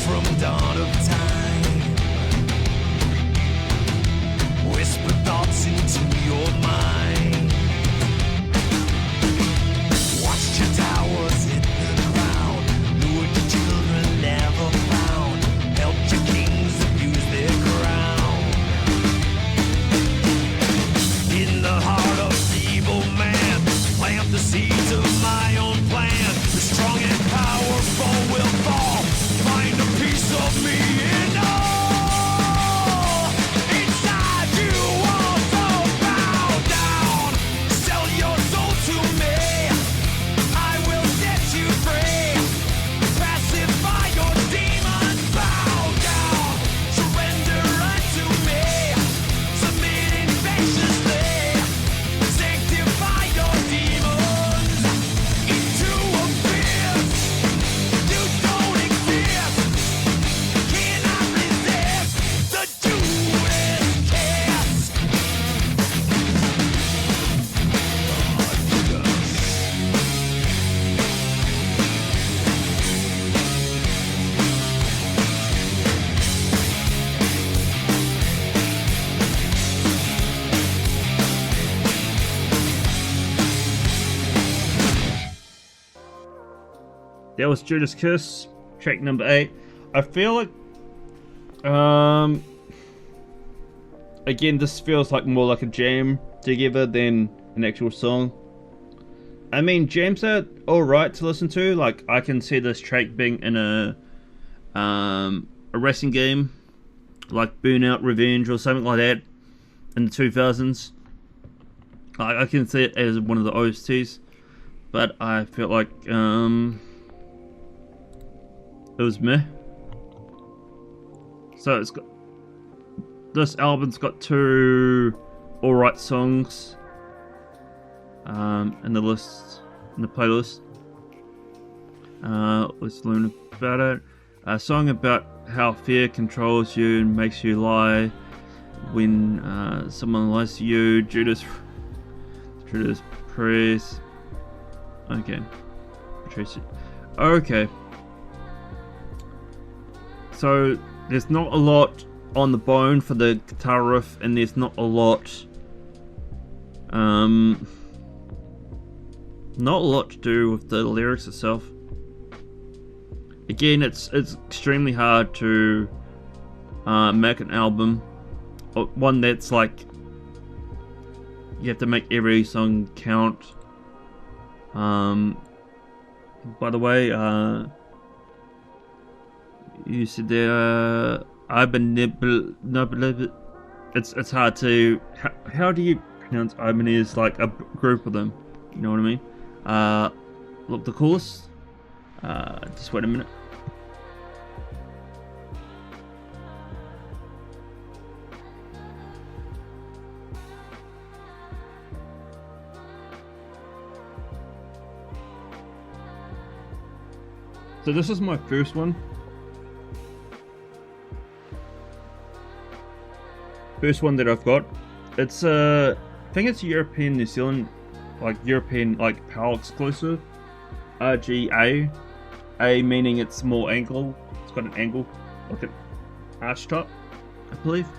From dawn of time, whisper thoughts into your mind. Watched your towers hit the ground, lured your children never found, helped your kings abuse their crown. In the heart of evil man, plant the seeds of my own plan. The strong and powerful will fall. Find a piece of me in all. Inside you also bow down. Sell your soul to me. I will set you free. Pacify your demons. Bow down. Surrender unto me. Submit infectiously. Sanctify your demons into abyss. You don't exist. Cannot resist the Judas kiss. That was Judas Kiss, track number 8. I feel like, again, this feels like more like a jam together than an actual song. I mean, jams are alright to listen to. Like, I can see this track being in a racing game, like Burnout Revenge or something like that in the 2000s. I can see it as one of the OSTs, but I feel like, it was meh. So it's got, this album's got 2 alright songs in the list, in the playlist. Let's learn about it. A song about how fear controls you and makes you lie when someone lies to you. Judas Priest. Okay. Okay. So there's not a lot on the bone for the guitar riff, and there's not a lot to do with the lyrics itself. Again, it's extremely hard to make an album, one that's like you have to make every song count. By the way, you said there, it's hard to, how do you pronounce Ibanez, like a group of them, you know what I mean? Look, the coolest, just wait a minute. So this is my first one. First one that I've got. It's I think it's European New Zealand, like European like PAL exclusive. RGA. A meaning it's more angle. It's got an angle, like an arch top, I believe.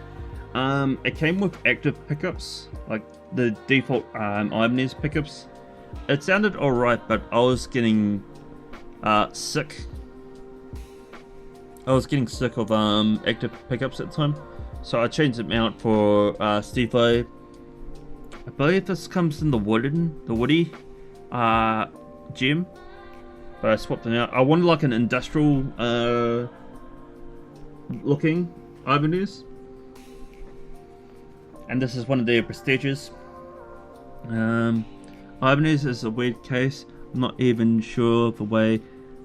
It came with active pickups, like the default Ibanez pickups. It sounded alright, but I was getting sick I was getting sick of active pickups at the time, so I changed them out for Steve Vai. I believe this comes in the woody gem, but I swapped them out. I wanted like an industrial looking Ibanez, and this is one of their prestiges. Ibanez is a weird case. I'm not even sure of the way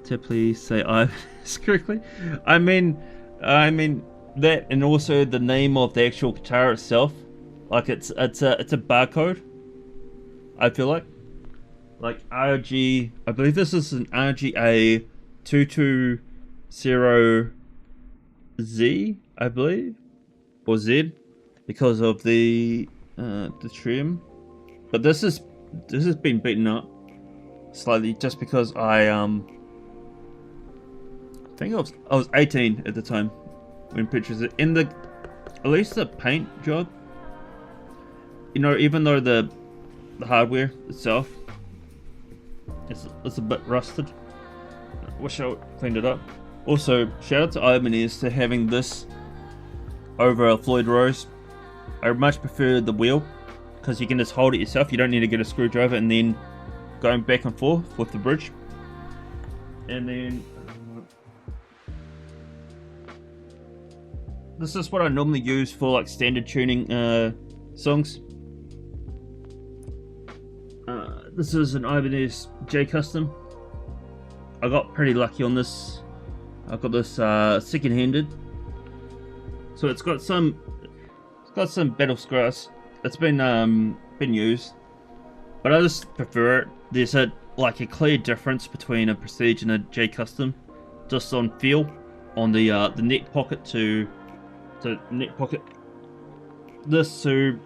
to please say Ibanez correctly. I mean that, and also the name of the actual guitar itself. Like it's a barcode. I feel like RG. I believe this is an RGA 220Z. I believe, or Z, because of the trim. But this has been beaten up slightly just because I think I was 18 at the time when pictures it in at least the paint job. You know, even though the hardware itself it's a bit rusted. I wish I cleaned it up. Also, shout out to Ibanez to having this over a Floyd Rose. I much prefer the wheel because you can just hold it yourself. You don't need to get a screwdriver and then going back and forth with the bridge. And then this is what I normally use for like standard tuning songs. This is an Ibanez J Custom. I got pretty lucky on this. I got this second-handed, so it's got some battle scars. It's been used, but I just prefer it. There's a clear difference between a Prestige and a J Custom, just on feel, on the neck pocket to neck pocket. This to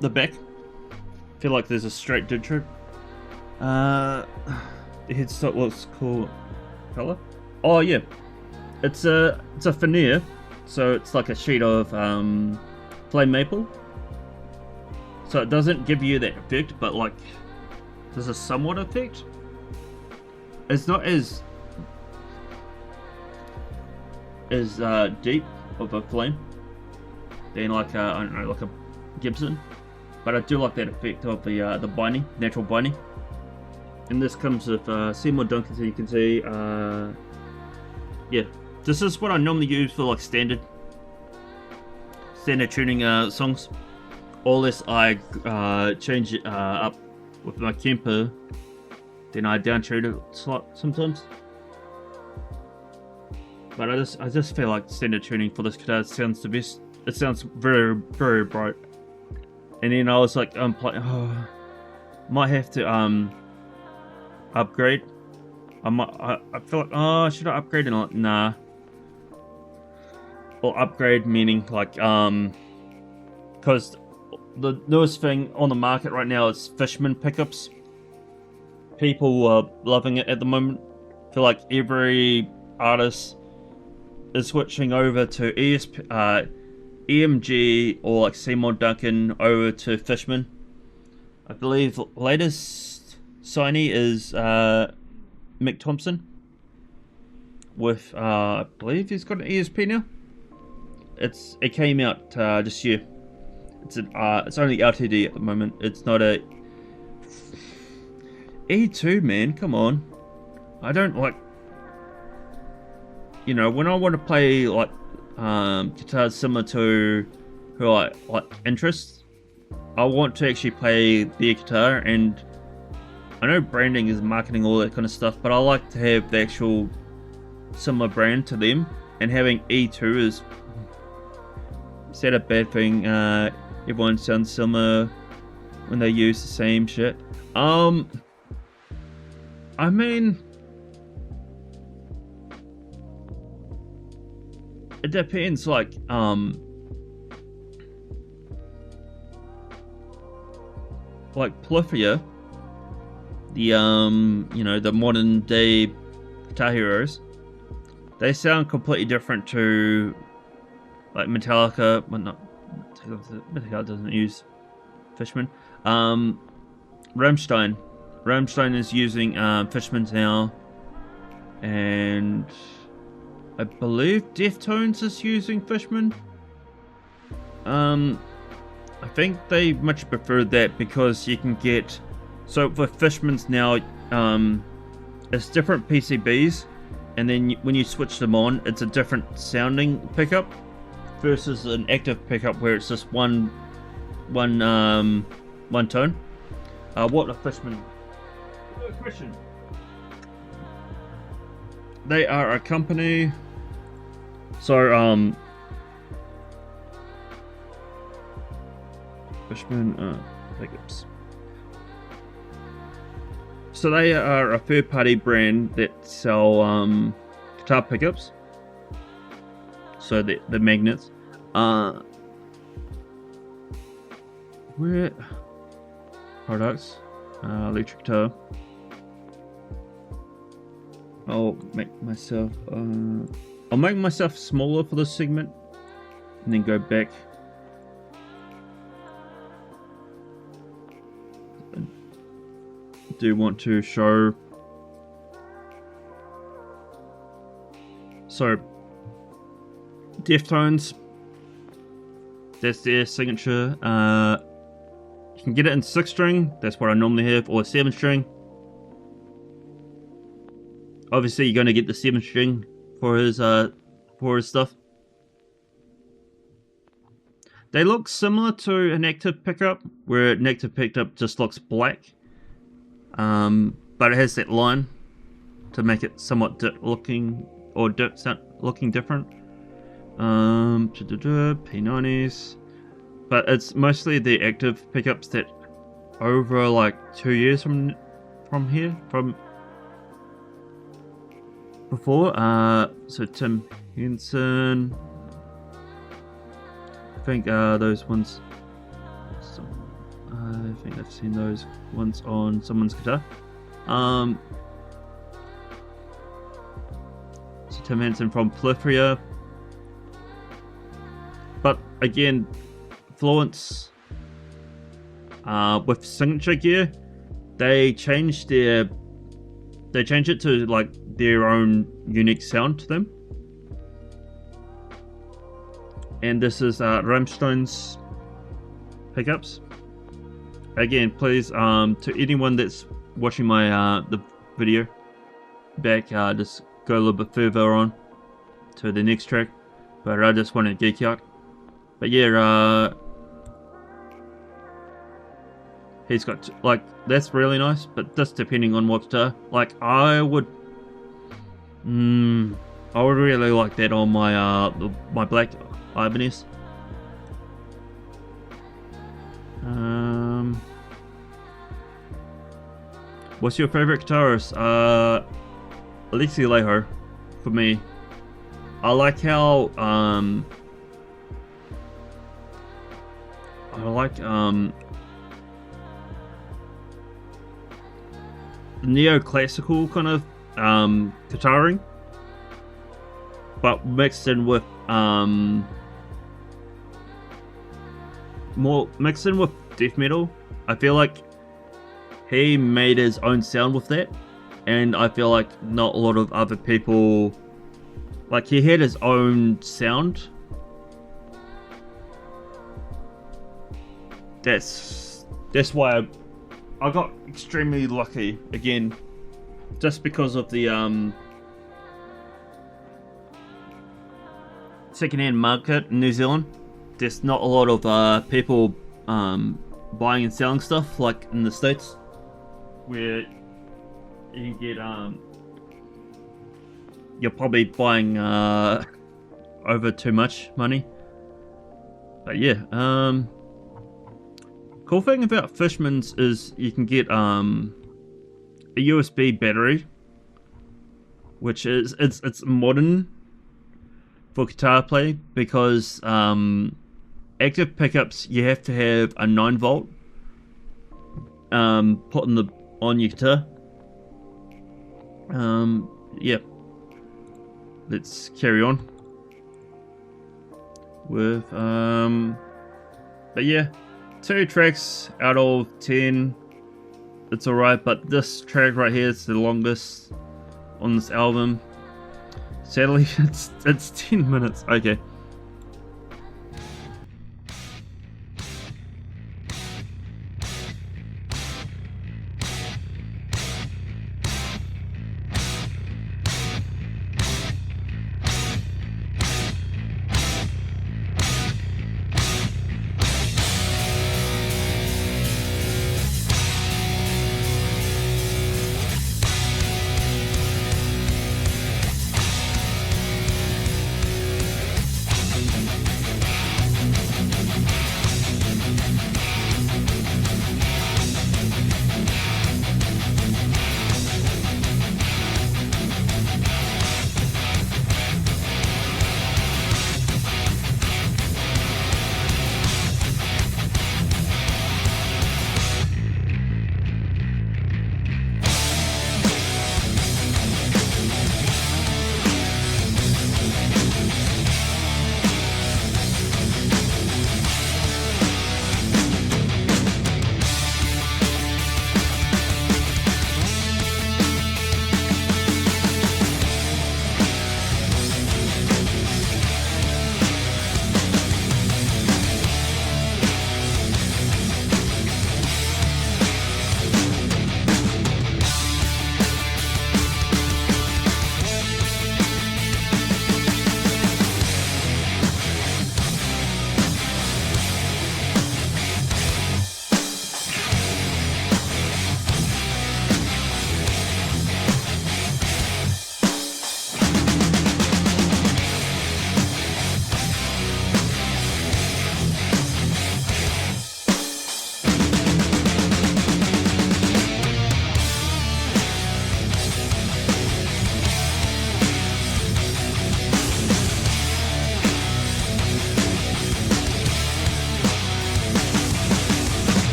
the back. I feel like there's a straight dentro. The headstock looks cool. Color? Oh yeah, it's a veneer, so it's like a sheet of flame maple. So it doesn't give you that effect, but like there's a somewhat effect. It's not as deep of a flame than like I don't know, like a Gibson, but I do like that effect of the binding, natural binding. And this comes with Seymour Duncan, so you can see. Yeah, this is what I normally use for like standard tuning songs. Unless I change it up with my Kemper, then I down tune it sometimes. But I just feel like standard tuning for this guitar sounds the best. It sounds very, very bright. And then I was like, might have to upgrade. I feel like, should I upgrade? And like, nah. Or upgrade meaning like because the newest thing on the market right now is Fishman pickups. People are loving it at the moment. I feel like every artist is switching over to EMG or like Seymour Duncan over to Fishman. I believe latest signee is Mick Thompson with I believe he's got an ESP now. It came out this year. It's only LTD at the moment. It's not a E2, man. Come on. I don't like. You know, when I want to play like guitars similar to who I like interests, I want to actually play their guitar. And I know branding is marketing, all that kind of stuff, but I like to have the actual similar brand to them. And having E2 is that a bad thing? Everyone sounds similar when they use the same shit. I mean, it depends. Like Polyphia, the you know, the modern day guitar heroes, they sound completely different to like Metallica. Well, not Metallica doesn't use Fishman. Rammstein is using Fishmans now, and I believe Deftones is using Fishman. I think they much prefer that because you can get, so with Fishman's now, it's different PCBs, and then when you switch them on, it's a different sounding pickup versus an active pickup where it's just one tone. What a Fishman? Good question. They are a company. So Fishman pickups. So they are a third-party brand that sell guitar pickups. So the magnets. Where products? Electric guitar. I'll make myself smaller for this segment, and then go back. I do want to show. So, Deftones. That's their signature. You can get it in 6-string. That's what I normally have, or 7-string. Obviously, you're going to get the 7-string for his stuff. They look similar to an active pickup, where an active pickup just looks black, but it has that line to make it somewhat looking different. P90s, but it's mostly the active pickups that over like 2 years from before. So Tim Henson, I think those ones. I think I've seen those ones on someone's guitar. So Tim Henson from Polyphria. But again, Fluence with signature gear, they changed it to like their own unique sound to them. And this is Rammstein's pickups. Again, please, to anyone that's watching my the video back, just go a little bit further on to the next track. But I just want to geek out. But yeah, he's got like, that's really nice. But just depending on what guitar, like I would really like that on my my black Ibanez. What's your favorite guitarist? Alexi Laiho, for me. I like how neoclassical kind of guitaring, but mixed in with death metal. I feel like he made his own sound with that, and I feel like not a lot of other people, like, he had his own sound. That's why I got extremely lucky again, just because of the secondhand market in New Zealand. There's not a lot of people buying and selling stuff like in the States, where you can get you're probably buying over too much money. But yeah, cool thing about Fishman's is you can get a USB battery, which is it's modern for guitar play, because active pickups you have to have a 9-volt put on your guitar. Yeah, let's carry on with but yeah, 2 tracks out of 10, it's alright, but this track right here is the longest on this album. Sadly, it's 10 minutes. Okay.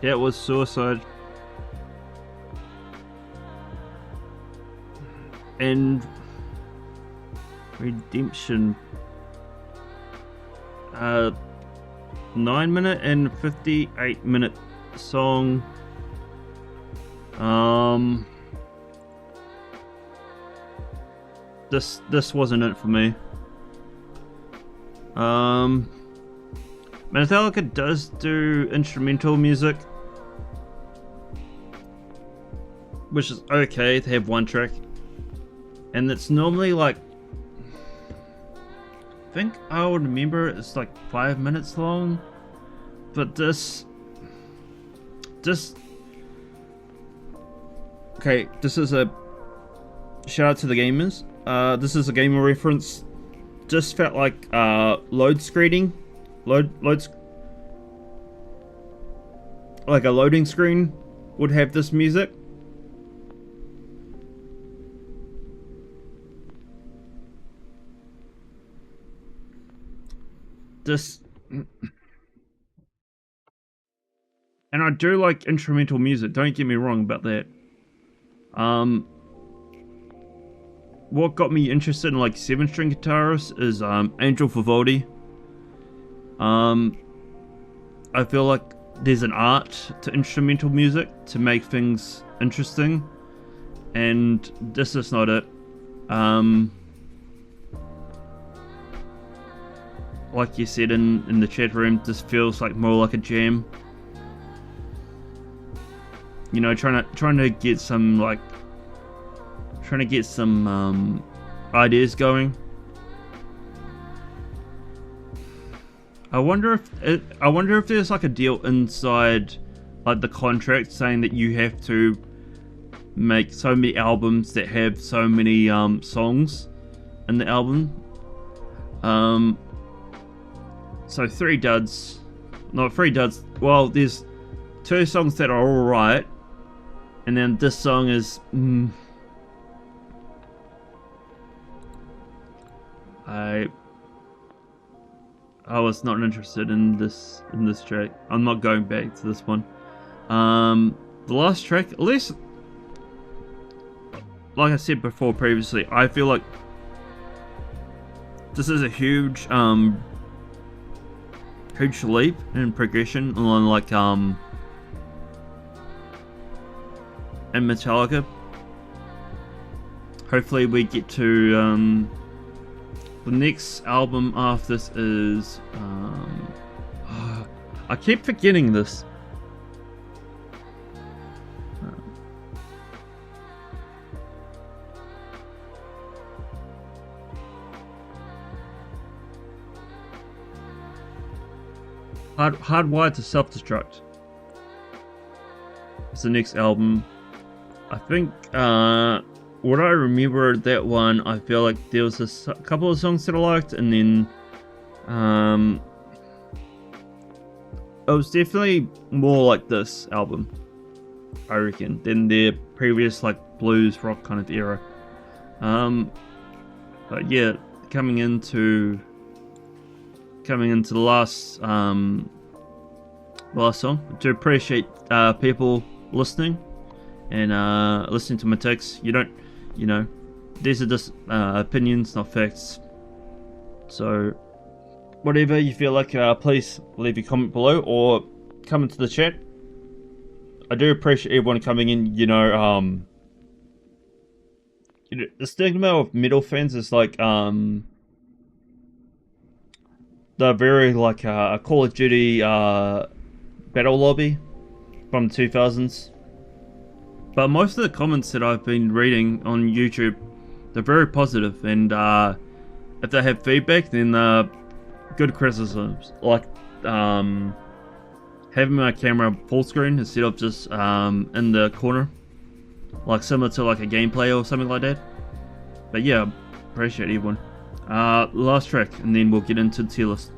That was Suicide. And Redemption. 9-minute and 58-minute song. This wasn't it for me. Metallica does do instrumental music, which is okay to have one track, and it's normally like, I think I would remember it's like 5 minutes long, but this okay, this is a shout out to the gamers. This is a gamer reference. Just felt like load screening, like a loading screen would have this music. And I do like instrumental music, don't get me wrong about that. What got me interested in like 7-string guitarists is Angel Vivaldi. I feel like there's an art to instrumental music to make things interesting, and this is not it. Like you said in the chat room, this feels like more like a jam. You know, trying to get some ideas going. I wonder if there's like a deal inside like the contract saying that you have to make so many albums that have so many songs in the album. So 3 duds. Well, there's 2 songs that are alright, and then this song is I was not interested in this track. I'm not going back to this one. The last track, at least, like I said before previously, I feel like this is a huge leap in progression on like in Metallica. Hopefully we get to the next album after this is I keep forgetting this. Hardwired to Self-Destruct. It's the next album. I think what I remember that one, I feel like there was a couple of songs that I liked, and then it was definitely more like this album, I reckon, than their previous like blues rock kind of era. But yeah, coming into the last song, I do appreciate people listening and listening to my takes. You know, these are just opinions, not facts. So, whatever you feel like, please leave your comment below or come into the chat. I do appreciate everyone coming in. You know, the stigma of metal fans is like, they're very like a Call of Duty battle lobby from the 2000s. But most of the comments that I've been reading on YouTube, they're very positive, and if they have feedback, then good criticisms, like having my camera full screen instead of just in the corner, like similar to like a gameplay or something like that. But yeah, appreciate everyone. Last track, and then we'll get into the tier list.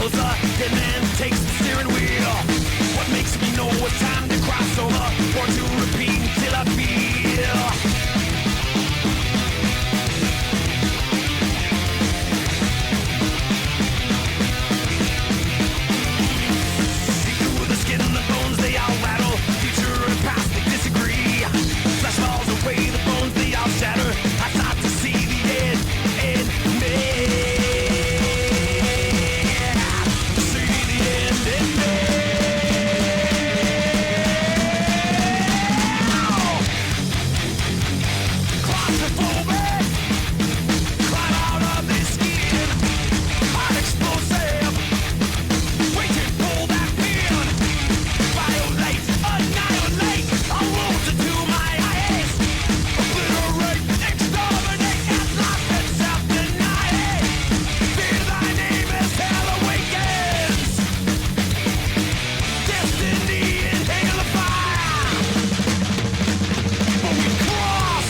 closer, the man takes the steering wheel. What makes me know it's time to cross over, or to repeat until I feel. Through the skin and the bones, they all rattle. Future and past, they disagree. Flesh falls away, the bones, they all shatter. I start to see the end in me. See the end in me. Claustrophobic, climb out of this skin. Heart explosive, wait and pull that pin. Violate, annihilate, I'll roll to my eyes. Obliterate, exterminate, and lost and self-denying. Fear thy name as hell awakens. Destiny inhale the fire. But we cross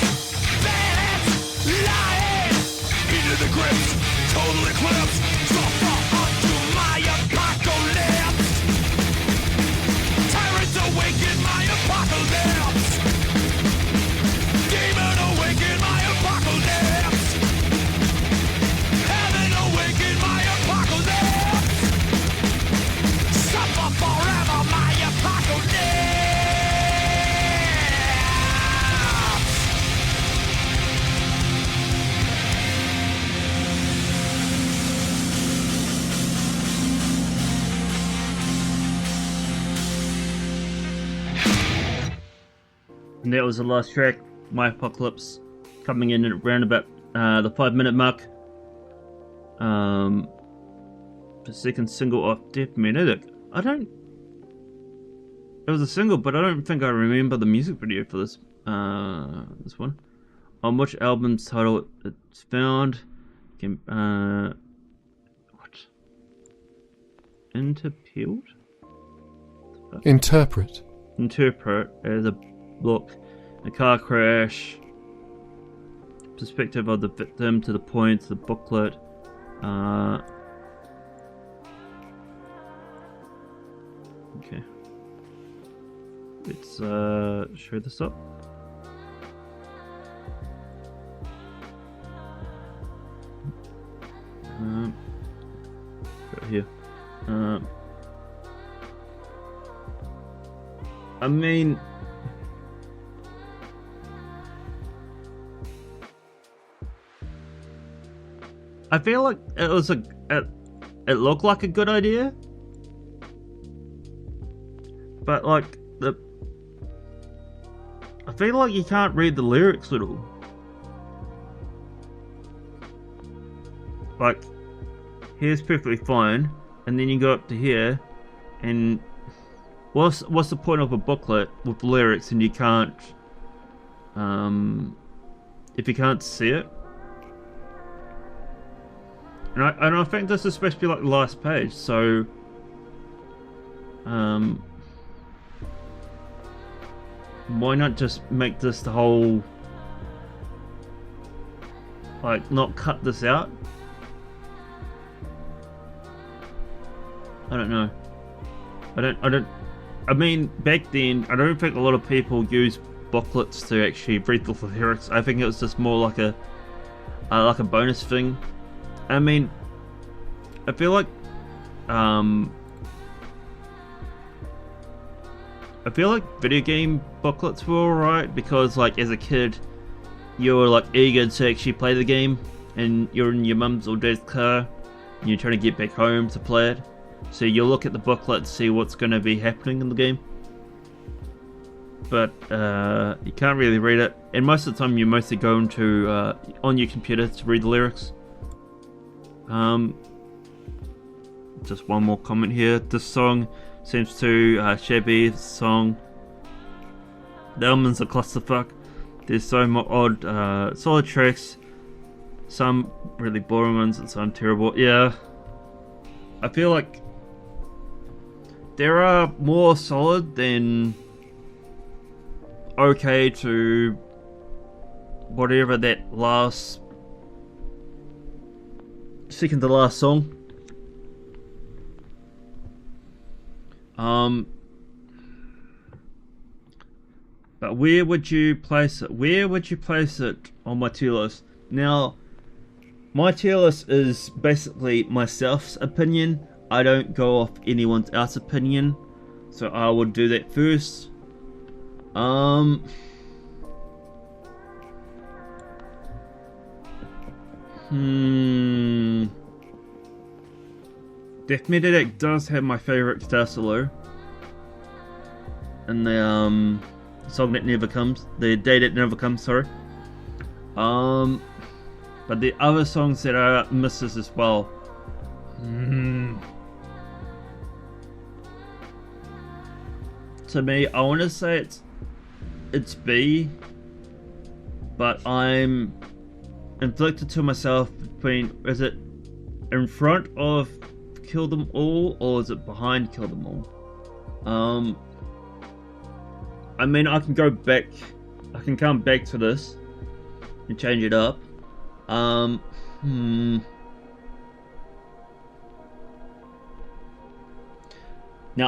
that line into the grips, total eclipse. Suffer unto my apocalypse. Tyrants awaken my apocalypse. Demon awaken my apocalypse. Heaven awaken my apocalypse. Suffer forever my apocalypse. And that was the last track, My Apocalypse, coming in at around about the 5-minute mark. The second single off Death Magnetic. It was a single, but I don't think I remember the music video for this this one. On which album's title it's found? What? Interpealed? Interpret. Interpret as a look, a car crash, perspective of the victim to the points, the booklet. Okay, let's show this up. Right here. I mean, I feel like it was it looked like a good idea, but like I feel like you can't read the lyrics at all. Like, here's perfectly fine, and then you go up to here, and what's the point of a booklet with lyrics and you can't, if you can't see it? And I think this is supposed to be like the last page, so why not just make this the whole, like, not cut this out? I don't know. I mean, back then, I don't think a lot of people used booklets to actually read the lyrics. I think it was just more like a bonus thing. I mean, I feel like video game booklets were alright because, like, as a kid, you were like eager to actually play the game, and you're in your mum's or dad's car, and you're trying to get back home to play it. So you'll look at the booklet to see what's going to be happening in the game. But you can't really read it. And most of the time you mostly go into on your computer to read the lyrics. Just one more comment here. This song seems too shabby. The song. The album's a clusterfuck. There's so much odd solid tracks. Some really boring ones and some terrible. Yeah. I feel like there are more solid than okay to whatever that last second to last song. But where would you place it? Where would you place it on my tier list? Now, my tier list is basically myself's opinion. I don't go off anyone else's opinion, so I will do that first. Death Metallica does have my favorite guitar solo, and the song that never comes, the day that never comes. Sorry. But the other songs that are misses as well. To me, I want to say it's B, but I'm inflicted to myself between, is it in front of Kill Them All or is it behind Kill Them All? I mean, I can go back, I can come back to this and change it up. Now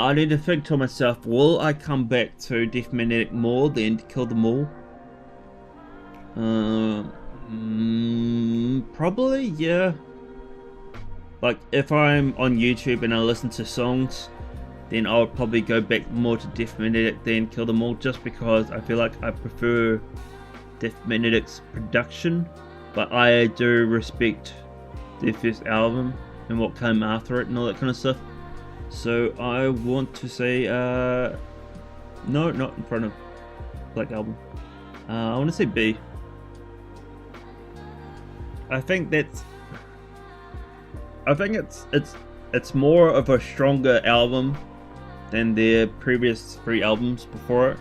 I need to think to myself, will I come back to Death Magnetic more than to Kill Them All? Probably, yeah. Like, if I'm on YouTube and I listen to songs, then I'll probably go back more to Death Magnetic than Kill Them All, just because I feel like I prefer Death Magnetic's production. But I do respect their first album and what came after it and all that kind of stuff. So I want to say, no, not in front of Black Album. I want to say B. I think it's more of a stronger album than their previous 3 albums before it.